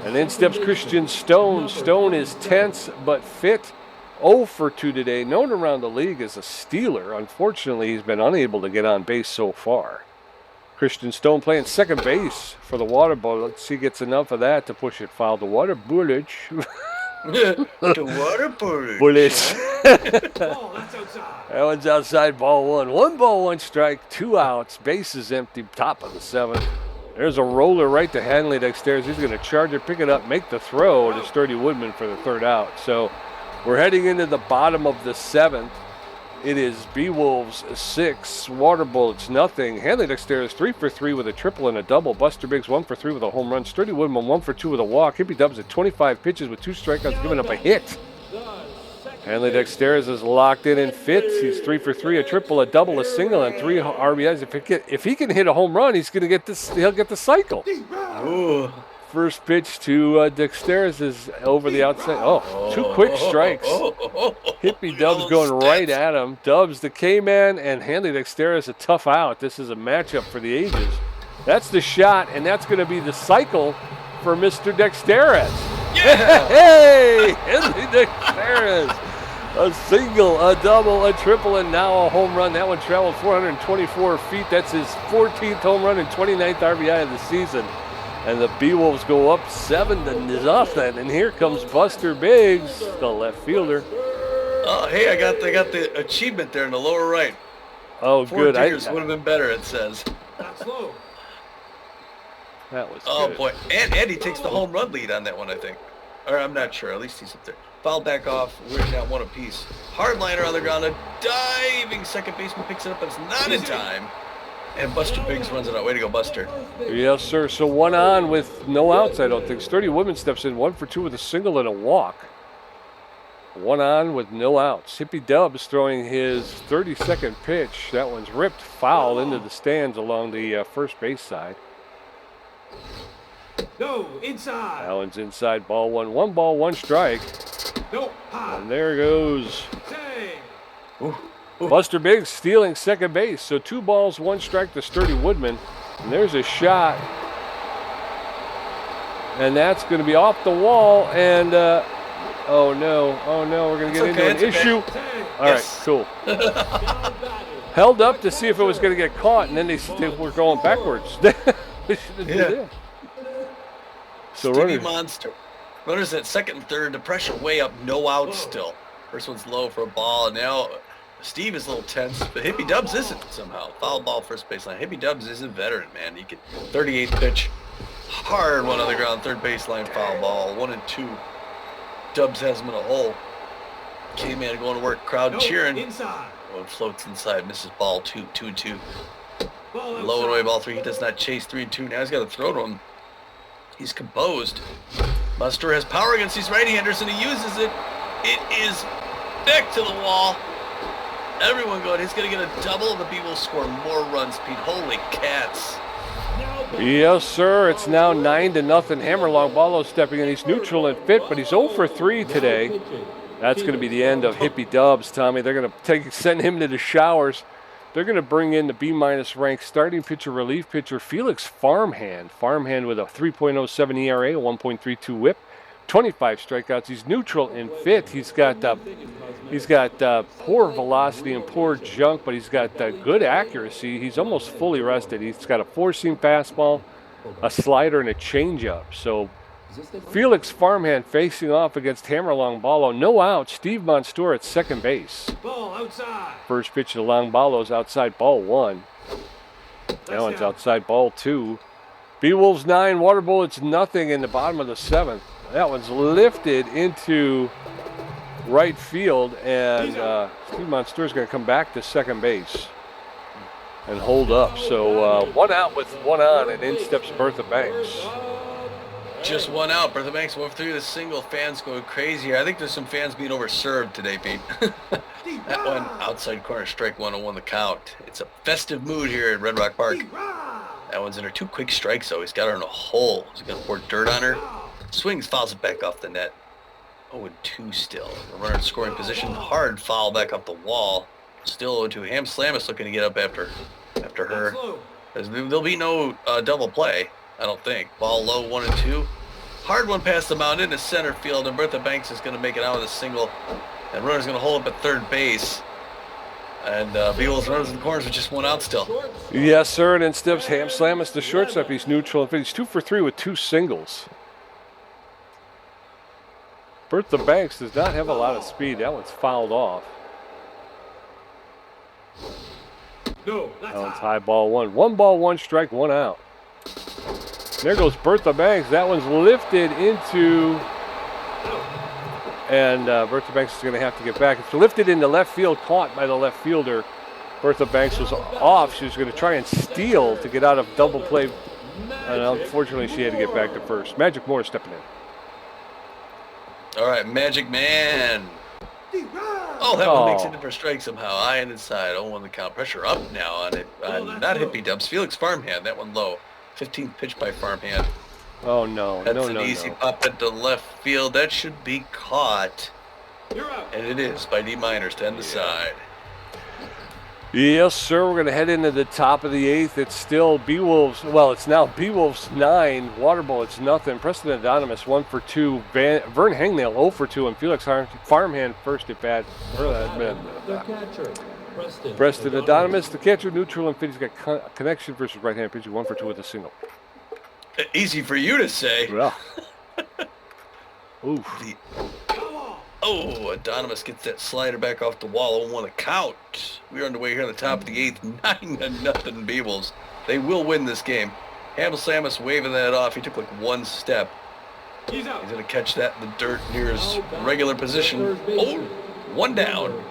And then steps Christian Stone. Stone is tense but fit. 0 for 2 today. Known around the league as a stealer. Unfortunately, he's been unable to get on base so far. Christian Stone playing second base for the Waterbullets. He gets enough of that to push it foul. The Waterbullets. The Waterbullets. Bullets. Oh, that's outside. That one's outside, ball 1. 1 ball, 1 strike, 2 outs. Base is empty, top of the 7th. There's a roller right to Hanley upstairs. He's going to charge it, pick it up, make the throw to Sturdy Woodman for the 3rd out. So we're heading into the bottom of the 7th. It is Beewolves 6, Waterbullets nothing. Hanley upstairs 3 for 3 with a triple and a double. Buster Biggs 1 for 3 with a home run. Sturdy Woodman 1 for 2 with a walk. Hippie Dubs at 25 pitches with 2 strikeouts, giving up a hit. Hanley Dexteris is locked in and fits. He's 3 for 3, a triple, a double, a single, and 3 RBIs. If he can hit a home run, he's going to get this. He'll get the cycle. Ooh. First pitch to Dexteris is over the outside. Oh, 2 quick strikes. Hippie Dubs going right at him. Dubs, the K-man, and Hanley Dexteris a tough out. This is a matchup for the ages. That's the shot, and that's going to be the cycle for Mr. Dexteris. Yeah. Hey, Hanley Dexteris. A single, a double, a triple, and now a home run. That one traveled 424 feet. That's his 14th home run and 29th RBI of the season. And the Beewolves go up 7-0. And here comes Buster Biggs, the left fielder. Oh, hey, I got the achievement there in the lower right. Oh, 4 good. diggers would have been better, it says. That's slow. That was Oh, good. boy. And he takes the home run lead on that one, I think. Or I'm not sure. At least he's up there. Foul back off. We're down 1 apiece. Hardliner on the ground. A diving second baseman picks it up, but it's not in time. And Buster Biggs runs it out. Way to go, Buster. Yes, sir. So 1 on with no outs, I don't think. Sturdy Woodman steps in 1 for 2 with a single and a walk. 1 on with no outs. Hippie Dubs throwing his 32nd pitch. That one's ripped foul into the stands along the first base side. No, inside. Allen's inside, ball 1. 1 ball, 1 strike. No, high. And there goes Say. Ooh. Buster Biggs stealing second base. So 2 balls, 1 strike to Sturdy Woodman. And there's a shot. And that's going to be off the wall. And, oh no, we're going to get into an issue. All right, cool. Held up to see if it was going to get caught, and then they were going backwards. They shouldn't do that. So Stevie runner, Monster. Runners at second and third. The pressure way up. No outs still. First one's low for a ball. And now Steve is a little tense, but Hippie Dubs isn't somehow. Foul ball first baseline. Hippie Dubs is a veteran, man. He can 38 pitch. Hard one on the ground. Third baseline foul ball. 1-2. Dubs has him in a hole. K-Man going to work. Crowd cheering. Inside. Oh, it floats inside. Misses ball 2-2. Ball Low and away outside. ball 3. He does not chase 3-2. Now he's got to throw to him. He's composed. Buster has power against these right-handers, and he uses it. It is back to the wall. Everyone going. He's going to get a double, and the Beewolves score more runs, Pete. Holy cats. Yes, sir. It's now 9-0. Hammerlong Ballo stepping in. He's neutral and fit, but he's 0 for 3 today. That's going to be the end of Hippie Dubs, Tommy. They're going to send him to the showers. They're going to bring in the B- ranked starting pitcher, relief pitcher, Felix Farmhand. Farmhand with a 3.07 ERA, a 1.32 WHIP, 25 strikeouts. He's neutral and fit. He's got poor velocity and poor junk, but he's got good accuracy. He's almost fully rested. He's got a four-seam fastball, a slider, and a changeup. So Felix Farmhand facing off against Hammerlong Ballo. No out. Steve Monstour at second base. Ball outside. First pitch to Long Ballo's outside ball 1. That one's outside ball 2. Beewolves 9, Water Bullets nothing in the bottom of the 7th. That one's lifted into right field, and Steve Monstour is going to come back to second base and hold up. So 1 out with 1 on, and in steps Bertha Banks. Just 1 out. Bertha Banks went through the single. Fans going crazy here. I think there's some fans being overserved today, Pete. That one outside corner, strike 1-1 the count. It's a festive mood here at Red Rock Park. That one's in her 2 quick strikes, though. He's got her in a hole. He's going to pour dirt on her. Swings, fouls it back off the net. 0-2 still. The runner in scoring position. Hard foul back off the wall. Still 0-2. Ham Slamus looking to get up after her. There'll be no double play, I don't think. Ball low, 1-2. Hard one past the mound into center field, and Bertha Banks is going to make it out with a single. And runner's going to hold up at third base. And Beewolves runners in the corners with just 1 out still. Yes, sir. And in steps Ham Slamus, the shortstop. He's neutral and fit. He's 2 for 3 with 2 singles. Bertha Banks does not have a lot of speed. That one's fouled off. No, That one's high ball 1. 1 ball, 1 strike, 1 out. There goes Bertha Banks. That one's lifted into, and Bertha Banks is going to have to get back. It's lifted into left field, caught by the left fielder. Bertha Banks was off. She was going to try and steal to get out of double play, and unfortunately she had to get back to first. Magic Moore stepping in. All right, Magic Man. Oh, that one makes it in for strike somehow. High and inside. 0-1 the count. Pressure up now on it. Not Hippie Dubs. Felix Farmhand. That one low. 15th pitch by Farmhand. Oh, no. That's an easy pop into left field. That should be caught. You're out. And it is by D Miners to end the side. Yes, sir. We're going to head into the top of the 8th. It's still Beewolves. Well, it's now Beewolves 9, Water Bullets nothing. Preston Anonymous 1 for 2. Vern Hangnail 0 for 2, and Felix Farmhand first at bat. Preston Anonymous, the catcher, neutral and fit. He's got connection versus right-hand pitcher, 1 for 2 with a single. Easy for you to say. Yeah. Oof. Oh, Anonymous gets that slider back off the wall. 0-1 the count. We're underway here in the top of the 8th. 9-0 Beewolves. They will win this game. Hamel Samus waving that off. He took like 1 step. He's out. He's going to catch that in the dirt near his regular position. Oh, 1 down.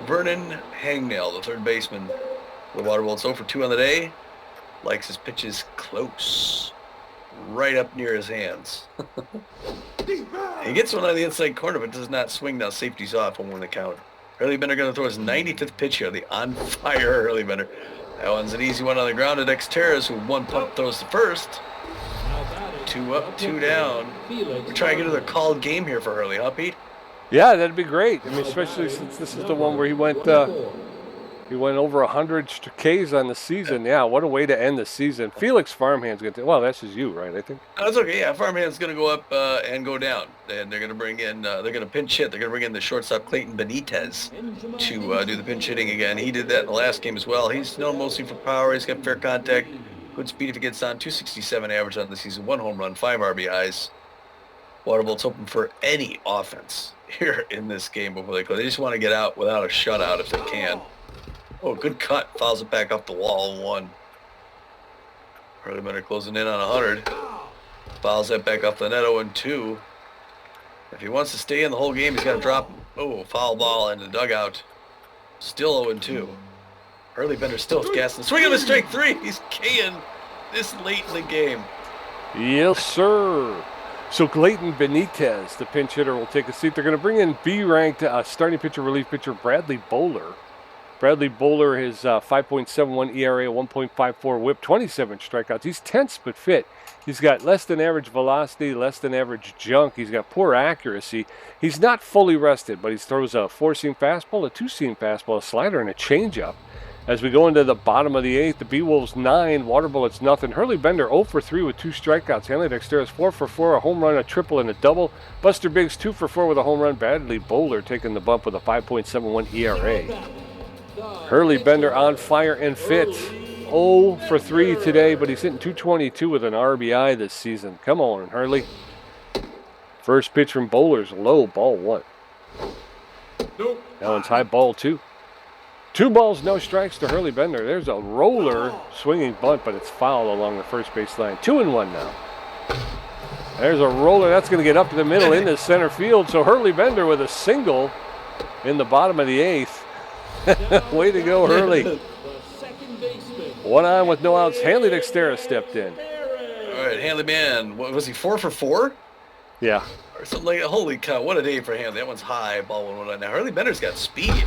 Vernon Hangnail, the third baseman. The Water Bullets 0 for 2 on the day. Likes his pitches close. Right up near his hands. He gets one on the inside corner, but does not swing. Now safety's off. 1-1 the count. Hurley Bender going to throw his 95th pitch here. The on-fire Hurley Bender. That one's an easy one on the ground to Dexteras, who 1 pump throws the first. 2 up, 2 down. We're trying to get another called game here for Hurley, huh, Pete? Yeah, that'd be great. I mean, especially since this is the one where he went over 100 Ks on the season. Yeah, what a way to end the season. Felix Farmhand's going to, well, that's just you, right, I think? That's okay, yeah. Farmhand's going to go up and go down. And they're going to bring in, they're going to pinch hit. They're going to bring in the shortstop Clayton Benitez to do the pinch hitting again. He did that in the last game as well. He's known mostly for power. He's got fair contact, good speed if he gets on. 267 average on the season, 1 home run, 5 RBIs. Waterbolt's hoping for any offense here in this game before they go. They just want to get out without a shutout if they can. Oh, good cut. Fouls it back off the wall. 1. Hurley Bender closing in on 100. Fouls that back off the net. 0-2. If he wants to stay in the whole game, he's got to drop. Oh, foul ball in the dugout. Still 0-2. Hurley Bender still gassing. Swing of a strike 3. He's K'ing this late in the game. Yes, sir. So Clayton Benitez, the pinch hitter, will take a seat. They're going to bring in B-ranked starting pitcher, relief pitcher Bradley Bowler. Bradley Bowler, his 5.71 ERA, 1.54 WHIP, 27 strikeouts. He's tense but fit. He's got less than average velocity, less than average junk. He's got poor accuracy. He's not fully rested, but he throws a 4-seam fastball, a 2-seam fastball, a slider, and a changeup. As we go into the bottom of the 8th, the Beewolves 9, Water Bullets nothing. Hurley Bender 0 for 3 with 2 strikeouts. Hanley Dexteris 4 for 4, a home run, a triple, and a double. Buster Biggs 2 for 4 with a home run. Bradley Bowler taking the bump with a 5.71 ERA. Hurley Bender on fire and fit. 0 for 3 today, but he's hitting .222 with an RBI this season. Come on, Hurley. First pitch from Bowler's low, ball 1. Nope. That one's high, ball 2. 2 balls, no strikes to Hurley Bender. There's a roller swinging bunt, but it's foul along the first base line. 2-1 now. There's a roller. That's going to get up to the middle into center field. So Hurley Bender with a single in the bottom of the 8th. Way to go, Hurley. 1 on with no outs. Hanley Dexteris stepped in. All right, Hanley man. What was he, 4 for 4? Yeah. Or something like that. Holy cow, what a day for Hanley. That one's high, ball 1-1. Now Hurley Bender's got speed.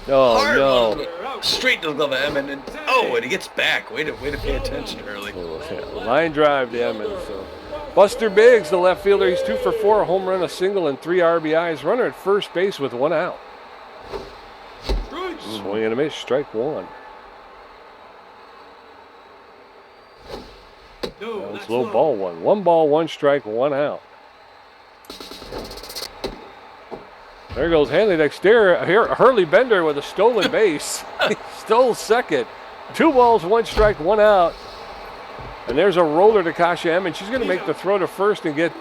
Oh, Hard no. straight to the glove of Emmons. And he gets back. Way to pay attention, Hurley. Line drive to Emmons. So. Buster Biggs, the left fielder, he's 2 for 4, a home run, a single, and 3 RBIs. Runner at first base with 1 out. Swing and a miss, strike 1. That was low, ball 1. 1 ball, 1 strike, 1 out. There goes Hanley Dexteris. Here, Hurley Bender with a stolen base. He stole second. 2 balls, 1 strike, 1 out. And there's a roller to Kasha Emmons. She's going to make the throw to first and get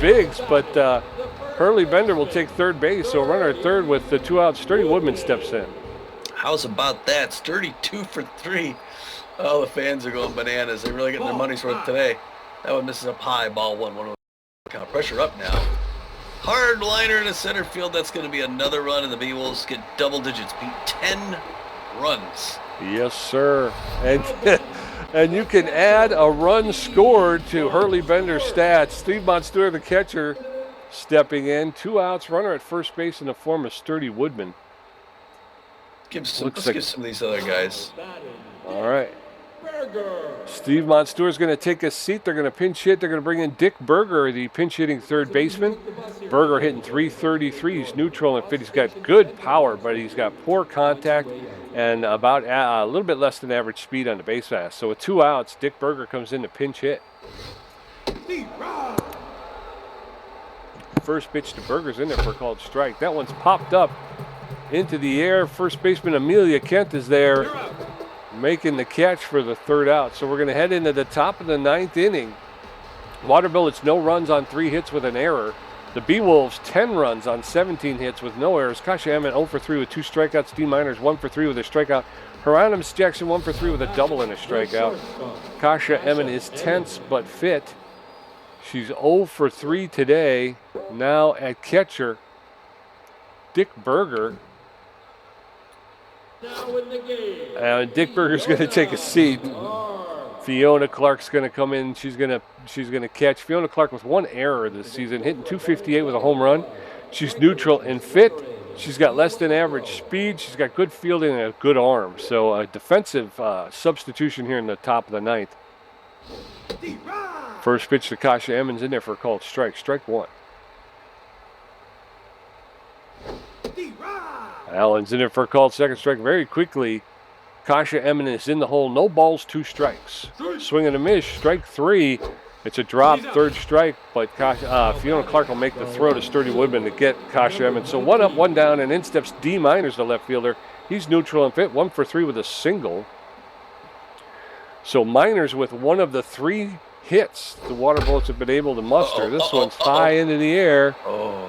Biggs, but Hurley Bender will take third base. So a runner at third with the 2 outs. Sturdy Woodman steps in. How's about that? Sturdy 2 for 3. Oh, the fans are going bananas. They're really getting their money's worth today. That one misses up high, ball 1. Count. Pressure up now. Hard liner in the center field. That's going to be another run, and the Beewolves get double digits. Beat 10 runs. Yes, sir. And and you can add a run scored to Hurley Bender's stats. Steve Monstour, the catcher, stepping in. 2 outs. Runner at first base in the form of Sturdy Woodman. Let's give some of these other guys. All right. Steve Monstour is going to take a seat. They're going to pinch hit. They're going to bring in Dick Berger, the pinch hitting third baseman. Berger hitting .333. He's neutral and fit. He's got good power, but he's got poor contact and about a little bit less than average speed on the base pass. So with 2 outs, Dick Berger comes in to pinch hit. First pitch to Berger's in there for a called strike. That one's popped up into the air. First baseman Amelia Kent is there, making the catch for the 3rd out. So we're going to head into the top of the 9th inning. Waterbullets no runs on 3 hits with an error. The Beewolves 10 runs on 17 hits with no errors. Kasha Emmons 0 for 3 with 2 strikeouts. D Miners 1 for 3 with a strikeout. Hieronymus Jackson 1 for 3 with a double and a strikeout. Kasha Emmons is tense but fit. She's 0 for 3 today. Now at catcher, Dick Berger. Dick Berger's going to take a seat. Fiona Clark's going to come in. She's going to catch. Fiona Clark with 1 error this season, hitting .258 with a home run. She's neutral and fit. She's got less than average speed. She's got good fielding and a good arm. So a defensive substitution here in the top of the 9th. First pitch to Kasha Emmons in there for a called strike. Strike 1. Allen's in there for a called second strike very quickly. Kasha Emmons is in the hole. No balls, 2 strikes. Swing and a miss. Strike 3. It's a drop, 3rd strike, but Fiona Clark will make the throw to Sturdy Woodman to get Kasha Emmons. So 1 up, 1 down, and in steps D Miners, the left fielder. He's neutral and fit. 1 for 3 with a single. So Miners with one of the 3 hits the Water Bullets have been able to muster. This one's high into the air.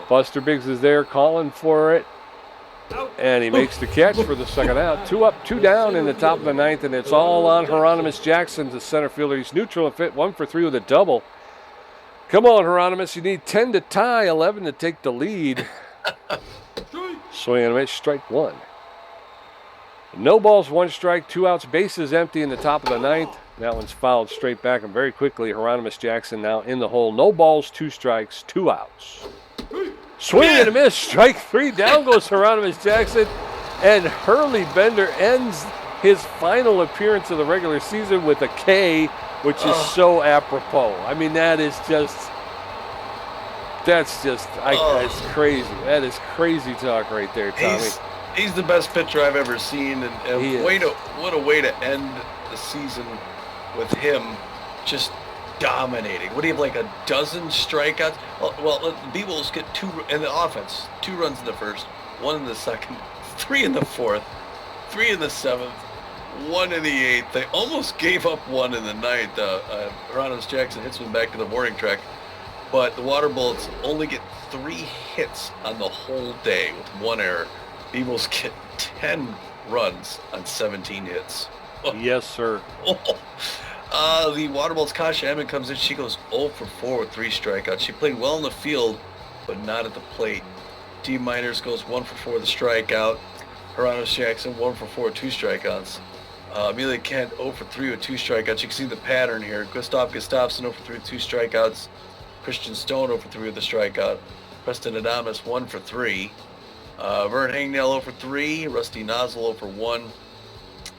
Buster Biggs is there calling for it. And he makes the catch for the second out. 2 up, 2 down in the top of the ninth, and it's all on Hieronymus Jackson, the center fielder. He's neutral and fit, 1 for 3 with a double. Come on, Hieronymus. You need 10 to tie, 11 to take the lead. Swing and a miss, strike 1. No balls, 1 strike, 2 outs, bases empty in the top of the ninth. That one's fouled straight back, and very quickly, Hieronymus Jackson now in the hole. No balls, 2 strikes, 2 outs. Swing and a miss, strike 3. Down goes Hieronymus Jackson, and Hurley Bender ends his final appearance of the regular season with a K, which is so apropos. I mean, it's crazy. That is crazy talk right there, Tommy. He's the best pitcher I've ever seen, and what a way to end the season with him just dominating. What do you have, like a dozen strikeouts? Well, the Beewolves get 2 in the offense, 2 runs in the first, 1 in the second, 3 in the fourth, 3 in the seventh, 1 in the eighth. They almost gave up 1 in the ninth. Hieronymus Jackson hits one back to the warning track, but the Water Bullets only get 3 hits on the whole day with 1 error. Beewolves get 10 runs on 17 hits. Yes, sir. The Water Bullets, Kasha Emmett comes in. She goes 0 for 4 with 3 strikeouts. She played well in the field, but not at the plate. D. Miners goes 1 for 4 with a strikeout. Hieronymus Jackson 1 for 4 with 2 strikeouts. Amelia Kent 0 for 3 with 2 strikeouts. You can see the pattern here. Gustav Gustafsson 0 for 3 with 2 strikeouts. Christian Stone 0 for 3 with a strikeout. Preston Adamas 1 for 3. Vern Hangnell 0 for 3. Rusty Nozzle 0 for 1.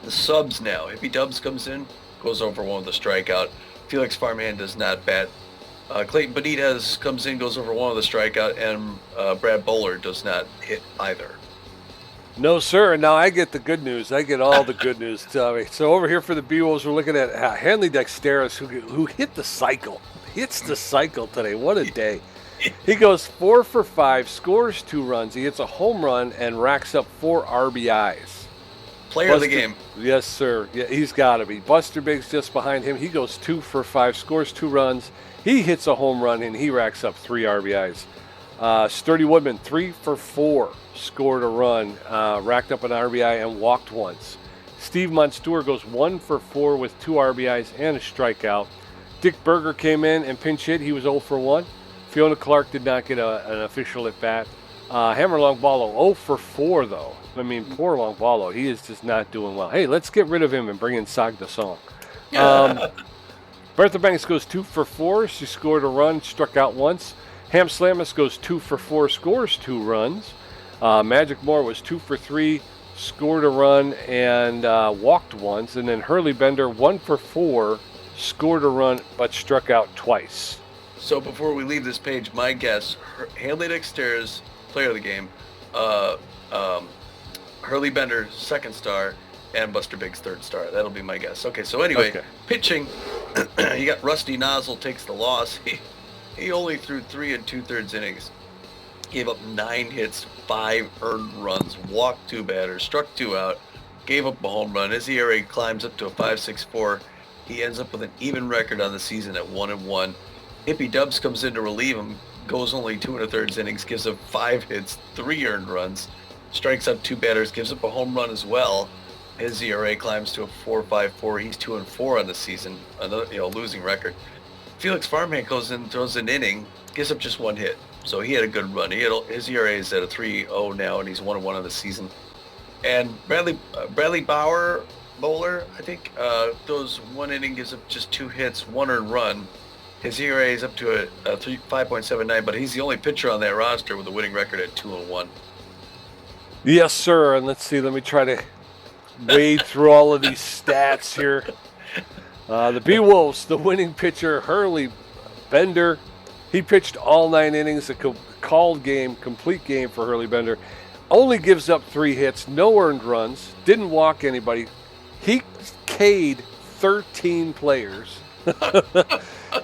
The subs now. Hippie Dubs comes in, goes 0 for 1 with a strikeout. Felix Farmhand does not bat. Clayton Benitez comes in, goes over 1 with a strikeout, and Brad Bowler does not hit either. No, sir. Now I get the good news. I get all the good news, Tommy. So over here for the Beewolves, we're looking at Hanley Dexteris, who hit the cycle. Hits the cycle today. What a day. He goes 4 for 5, scores 2 runs. He hits a home run and racks up 4 RBIs. Player of the game. Yes, sir. Yeah, he's got to be. Buster Biggs just behind him. He goes 2 for 5, scores 2 runs. He hits a home run, and he racks up 3 RBIs. Sturdy Woodman, 3 for 4, scored a run, racked up an RBI, and walked once. Steve Monstour goes 1 for 4 with 2 RBIs and a strikeout. Dick Berger came in and pinch hit. He was 0 for 1. Fiona Clark did not get an official at bat. Hammer Longballo 0 for 4, though. I mean, poor Longballo. He is just not doing well. Hey, let's get rid of him and bring in Sag the Song. Bertha Banks goes 2 for 4. She scored a run, struck out once. Ham Slamus goes 2 for 4, scores 2 runs. Magic Moore was 2 for 3, scored a run, and walked once. And then Hurley Bender 1 for 4, scored a run, but struck out twice. So before we leave this page, my guess, Hanley Dexteris, player of the game, Hurley Bender, 2nd star, and Buster Biggs, 3rd star. That'll be my guess. Okay, so anyway, pitching, you got Rusty Nozzle takes the loss. He only threw 3 2/3 innings. Gave up 9 hits, 5 earned runs, walked 2 batters, struck 2 out, gave up a home run. His ERA climbs up to a 5.64. He ends up with an even record on the season at 1-1. Hippie Dubs comes in to relieve him, goes only 2 1/3 innings, gives up 5 hits, 3 earned runs, strikes out 2 batters, gives up a home run as well. His ERA climbs to a 4.54. He's 2-4 on the season, another losing record. Felix Farmhand goes in, throws an inning, gives up just 1 hit. So he had a good run. His ERA is at a 3.0 now, and he's 1-1 on the season. And Bradley Bowler, I think, throws 1 inning, gives up just 2 hits, 1 earned run. His ERA is up to a 5.79, but he's the only pitcher on that roster with a winning record at 2-1. Yes, sir. And let's see. Let me try to wade through all of these stats here. The Beewolves, the winning pitcher, Hurley Bender. He pitched all 9 innings, a called game, complete game for Hurley Bender. Only gives up 3 hits, no earned runs, didn't walk anybody. He K'd 13 players.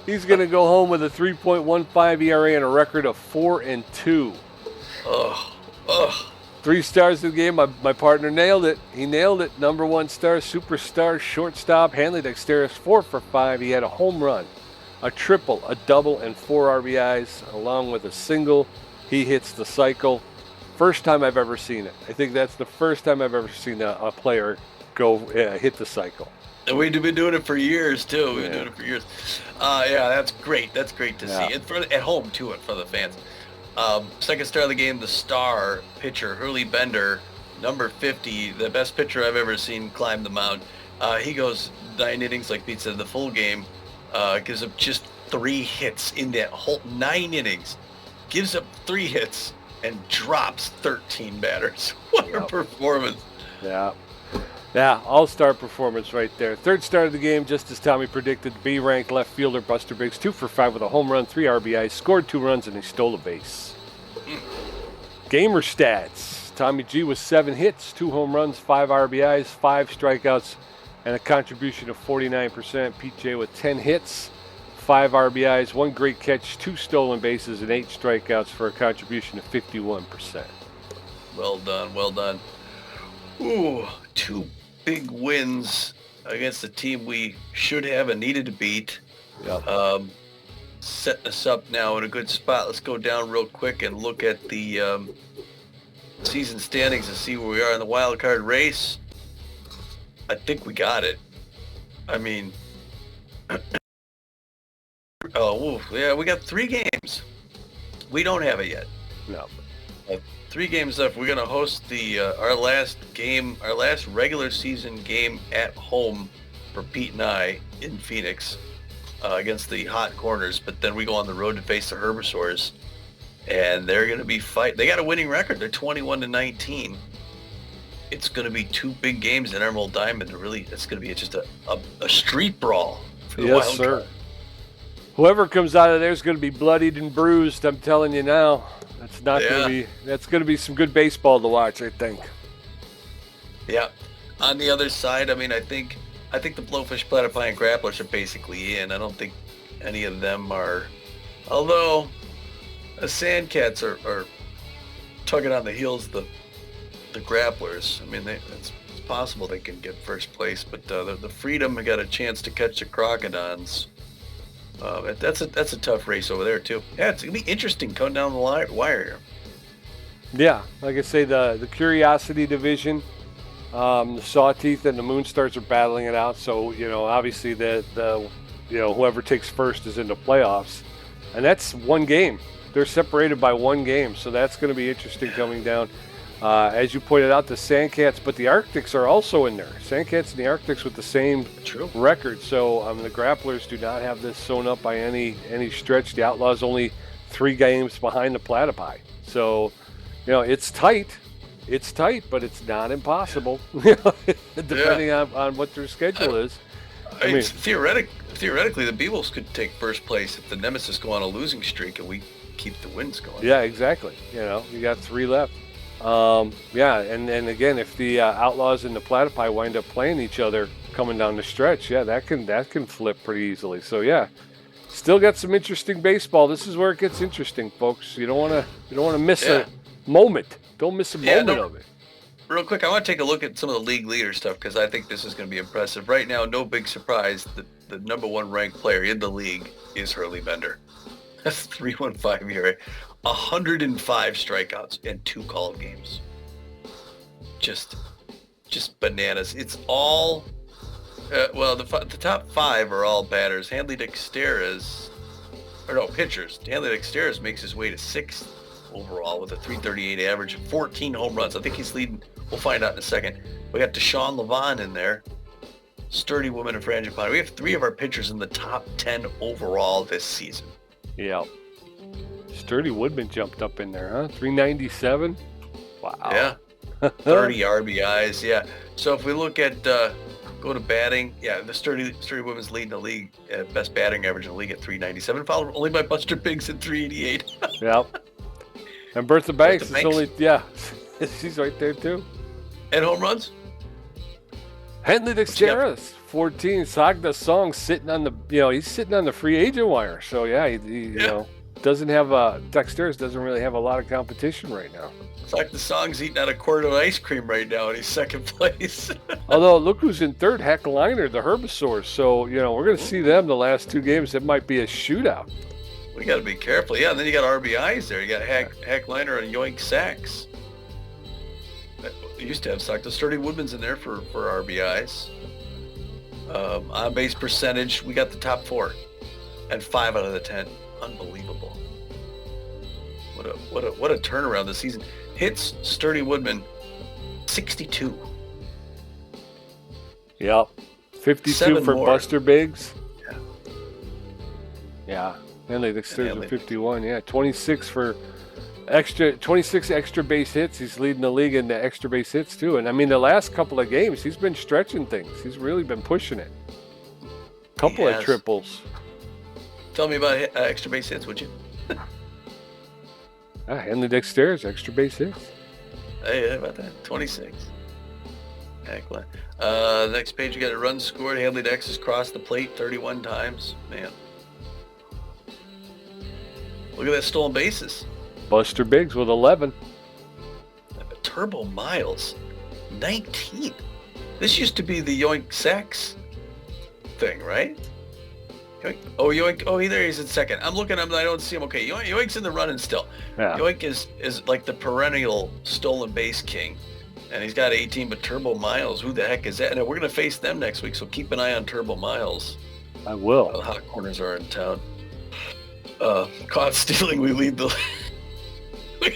He's going to go home with a 3.15 ERA and a record of 4-2. 3 stars in the game. My partner nailed it. He nailed it. Number 1 star, superstar, shortstop, Hanley Dexteris, 4 for 5. He had a home run. a triple, a double, and 4 RBIs, along with a single. He hits the cycle. First time I've ever seen it. I think that's the first time I've ever seen a player go hit the cycle. And we've been doing it for years, too. We've been doing it for years. Yeah, that's great. That's great to see. And at home, too, for the fans. Second star of the game, the star pitcher, Hurley Bender, number 50, the best pitcher I've ever seen climb the mound. He goes 9 innings, like Pete said, the full game. Gives up just 3 hits in that whole 9 innings. Gives up 3 hits and drops 13 batters. What a performance. Yeah. Yeah, all-star performance right there. Third star of the game, just as Tommy predicted, B-ranked left fielder Buster Biggs, 2 for 5 with a home run, 3 RBIs, scored 2 runs, and he stole a base. Gamer stats. Tommy G with 7 hits, 2 home runs, 5 RBIs, 5 strikeouts, and a contribution of 49%. Pete J with 10 hits, 5 RBIs, 1 great catch, 2 stolen bases, and 8 strikeouts for a contribution of 51%. Well done, well done. Ooh, 2 big wins against the team we should have and needed to beat. Yep. Setting us up now in a good spot. Let's go down real quick and look at the season standings and see where we are in the wild card race. I think we got it. I mean, yeah, we got 3 games. We don't have it yet. No. 3 games left. We're going to host the our last regular season game at home for Pete and I in Phoenix against the Hot Corners. But then we go on the road to face the Herbivores, and they're going to be fight. They got a winning record. They're 21-19. It's going to be 2 big games in Emerald Diamond. It's going to be just a street brawl. For the Yes, wild sir. card. Whoever comes out of there is going to be bloodied and bruised. I'm telling you now. That's not going to be. That's going to be some good baseball to watch, I think. Yeah. On the other side, I mean, I think the Blowfish, Platypi, and Grapplers are basically in. I don't think any of them are. Although, the Sandcats are tugging on the heels of the Grapplers. I mean, it's possible they can get first place, but the Freedom got a chance to catch the Crocodons. That's a tough race over there too. Yeah, it's gonna be interesting coming down the wire here. Yeah, like I say, the Curiosity division, the Sawteeth and the Moonstars are battling it out. So obviously the whoever takes first is in the playoffs, and that's 1 game. They're separated by 1 game, so that's going to be interesting coming down. As you pointed out, the Sandcats, but the Arctics are also in there. Sandcats and the Arctics with the same record. So the Grapplers do not have this sewn up by any stretch. The Outlaws only 3 games behind the Platypi. So, it's tight. It's tight, but it's not impossible, depending on what their schedule is. I mean, theoretically, the Beewolves could take first place if the Nemesis go on a losing streak and we keep the wins going. Yeah, exactly. You got 3 left. And again, if the Outlaws and the Platypi wind up playing each other coming down the stretch, that can flip pretty easily. So still got some interesting baseball. This is where it gets interesting, folks. You don't want to miss a moment. Don't miss a moment of it. Real quick, I want to take a look at some of the league leader stuff because I think this is going to be impressive. Right now, no big surprise. The number 1 ranked player in the league is Hurley Bender. That's 3.15 ERA. 105 strikeouts and 2 called games. Just bananas. It's all the top 5 are all batters. pitchers. Hanley Dexteras makes his way to 6th overall with a 338 average and 14 home runs. I think he's leading. We'll find out in a second. We got Deshaun Levon in there. Sturdy Woman and Frangipani. We have 3 of our pitchers in the top 10 overall this season. Yeah. Sturdy Woodman jumped up in there, huh? 397? Wow. Yeah. 30 RBIs, yeah. So if we look at, go to batting, the Sturdy Woodman's leading the league, best batting average in the league at 397, followed only by Buster Biggs at 388. Yep. And Bertha Banks is only, she's right there too. And home runs? Henley Dexteras, 14. Sagda Song sitting on the, he's sitting on the free agent wire. So he doesn't have Dexter's doesn't really have a lot of competition right now. It's like the song's eating out a quart of ice cream right now, and he's second place. Although look who's in third, Heckliner, the Herbivores. So we're going to see them the last two games. It might be a shootout. We got to be careful. Yeah, and then you got RBIs there. You got Heckliner and Yoink Sacks. They used to have Sacks. The Sturdy Woodman's in there for RBIs. On base percentage, we got the top 4 and 5 out of the 10. Unbelievable. What a turnaround this season. Hits, Sturdy Woodman, 62. Yep. 52 for more. Buster Biggs. Yeah. Yeah. Henley Dexter's at 51. Yeah. 26 extra base hits. He's leading the league in the extra base hits too. And I mean, the last couple of games, he's been stretching things. He's really been pushing it. Couple of triples. Tell me about extra base hits, would you? Henley Dexter's extra base hits. Hey, how about that? 26. Heckler. Next page, you got a run scored. Henley Dex has crossed the plate 31 times. Man. Look at that stolen bases. Buster Biggs with 11. Turbo Miles, 19. This used to be the Yoink Sacks thing, right? Yoink. Oh, Yoink. Oh, there he is in second. I'm looking. I don't see him. Okay, Yoink's in the running still. Yeah. Yoink is like the perennial stolen base king. And he's got 18, but Turbo Miles, who the heck is that? And we're going to face them next week, so keep an eye on Turbo Miles. I will. The hot corners are in town. Caught stealing, we lead the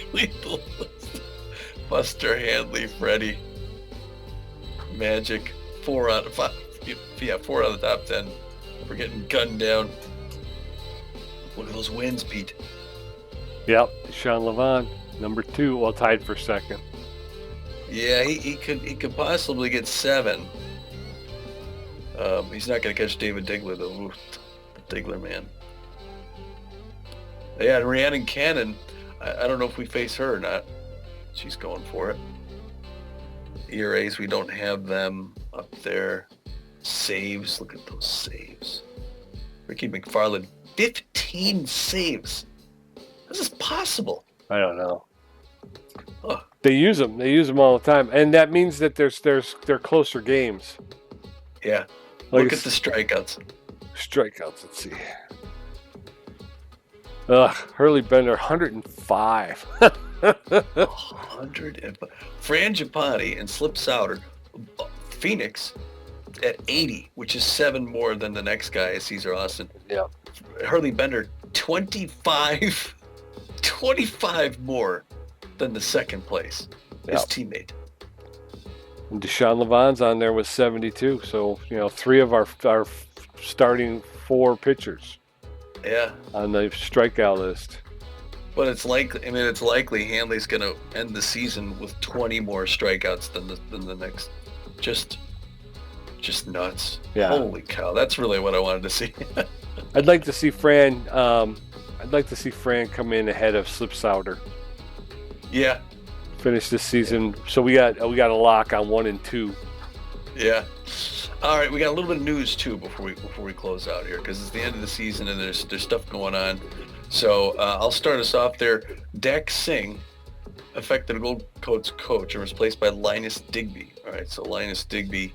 list. Buster, Handley, Freddie, Magic, 4 out of 5. Yeah, 4 out of the top 10. We're getting gunned down. Look at those wins, Pete. Yep, Sean Levon, number 2, well tied for second. Yeah, he could possibly get 7. He's not going to catch David Digler though. Ooh, Digler man. Yeah, and Rhiannon Cannon, I don't know if we face her or not. She's going for it. ERAs, we don't have them up there. Saves, look at those saves. Ricky McFarland, 15 saves. How is this possible? I don't know. Oh. They use them. They use them all the time, and that means that they're closer games. Yeah. Like look at the strikeouts. Strikeouts. Let's see. Hurley Bender, 105. 105. Fran Giapatti and Slip Souter, Phoenix at 80, which is 7 more than the next guy, Caesar Austin. Yeah. Hurley Bender, 25 more than the second place, his teammate. And Deshaun Levon's on there with 72. So, 3 of our starting 4 pitchers. Yeah. On the strikeout list. But it's likely Hanley's going to end the season with 20 more strikeouts than the next. Just nuts. Yeah. Holy cow. That's really what I wanted to see. I'd like to see Fran come in ahead of Slip Souter. Yeah. Finish this season. So we got a lock on 1 and 2. Yeah. All right, we got a little bit of news too before we close out here, because it's the end of the season and there's stuff going on. So I'll start us off there. Dak Singh affected a Gold Coast coach and was replaced by Linus Digby. All right, so Linus Digby,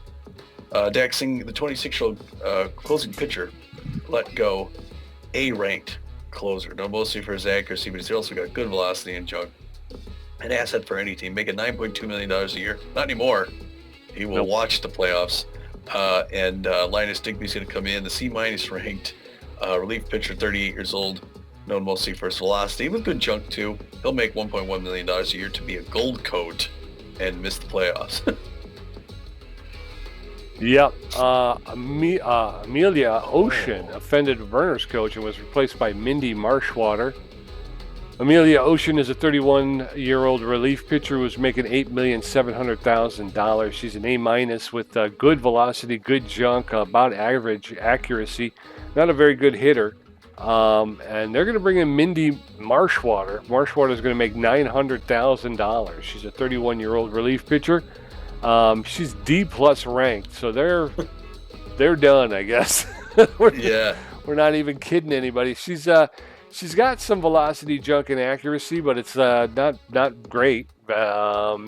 Dak Singh, the 26-year-old closing pitcher, let go. A-ranked closer, known mostly for his accuracy, but he's also got good velocity and junk. An asset for any team, making $9.2 million a year. Not anymore. He will watch the playoffs. And Linus Digby's going to come in, the C-minus ranked relief pitcher, 38 years old, known mostly for his velocity, with good junk too. He'll make $1.1 million a year to be a gold coat and miss the playoffs. Yep. Amelia Ocean offended Werner's coach and was replaced by Mindy Marshwater. Amelia Ocean is a 31-year-old relief pitcher who was making $8,700,000. She's an A- with good velocity, good junk, about average accuracy. Not a very good hitter. And they're going to bring in Mindy Marshwater. Marshwater is going to make $900,000. She's a 31-year-old relief pitcher. She's D+ ranked, so they're done, I guess. We're not even kidding anybody. She's She's got some velocity, junk, and accuracy, but it's not great.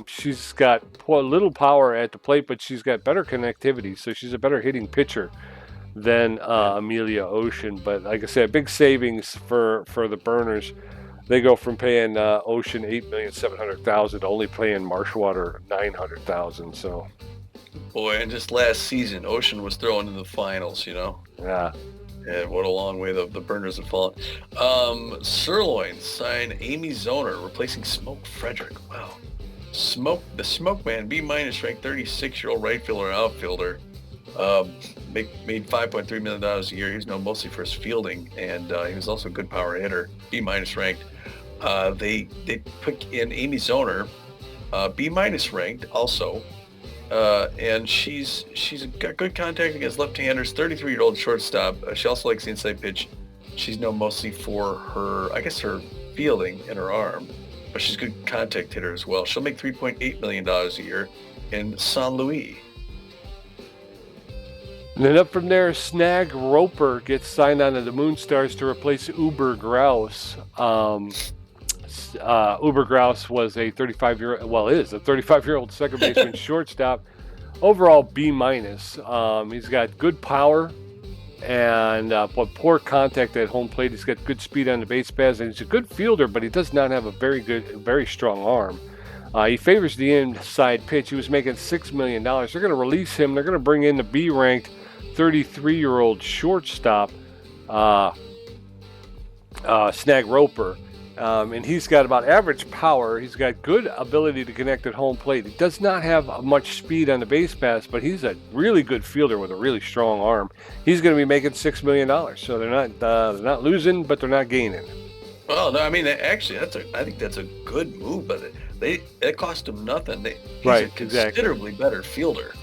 She's got little power at the plate, but she's got better connectivity, so she's a better hitting pitcher than Amelia Ocean. But like I said, big savings for the Burners. They go from paying Ocean $8,700,000 to only paying Marshwater $900,000. So, boy, and just last season, Ocean was thrown in the finals. yeah. And what a long way the Burners have fallen. Sirloin signed Amy Zoner, replacing Smoke Frederick. Wow. The Smoke Man, B- ranked 36-year-old right fielder and outfielder. Made $5.3 million a year. He was known mostly for his fielding, and he was also a good power hitter, B- ranked. They put in Amy Zoner, B- ranked also. And she's got good contact against left-handers. 33-year-old shortstop. She also likes the inside pitch. She's known mostly for her fielding and her arm, but she's a good contact hitter as well. She'll make $3.8 million a year in San Luis. And then up from there, Snag Roper gets signed on to the Moonstars to replace Uber Grouse. Uber Grouse was a 35-year-old second baseman shortstop. Overall, B-. He's got good power and but poor contact at home plate. He's got good speed on the base paths, and he's a good fielder, but he does not have a very strong arm. He favors the inside pitch. He was making $6 million. They're going to release him. They're going to bring in the B-ranked 33-year-old shortstop, Snag Roper. And he's got about average power. He's got good ability to connect at home plate. He does not have much speed on the base paths, but he's a really good fielder with a really strong arm. He's going to be making $6 million. So they're not losing, but they're not gaining. Well, no, I mean, actually, I think that's a good move, but it cost him nothing. He's Right, a considerably better fielder.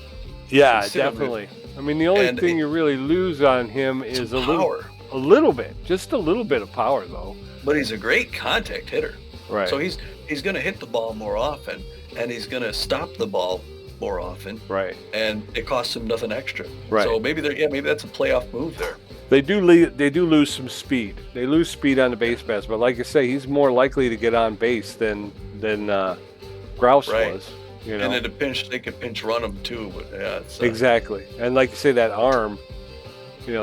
Yeah, definitely. I mean, the only thing you really lose on him is a little bit, just a little bit of power, though. But he's a great contact hitter. Right. So he's going to hit the ball more often, and he's going to stop the ball more often. Right. And it costs him nothing extra. Right. So maybe that's a playoff move there. They do lose some speed. They lose speed on the base paths, but like I say, he's more likely to get on base than Grouse was. You know? And in a pinch, they could pinch run him too. But yeah, exactly. And like you say, that arm.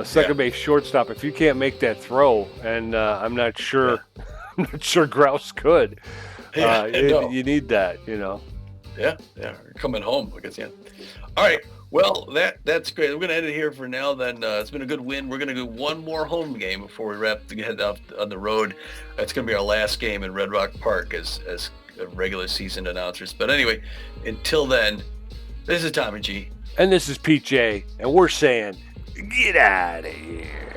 Second base shortstop. If you can't make that throw, and I'm not sure, I'm not sure Grouse could. You need that. Yeah. Coming home, I guess. Yeah. All right. Well, that's great. We're going to end it here for now. Then it's been a good win. We're going to do one more home game before we wrap to head off on the road. It's going to be our last game in Red Rock Park as regular season announcers. But anyway, until then, this is Tommy G. And this is Pete J. And we're saying, get out of here.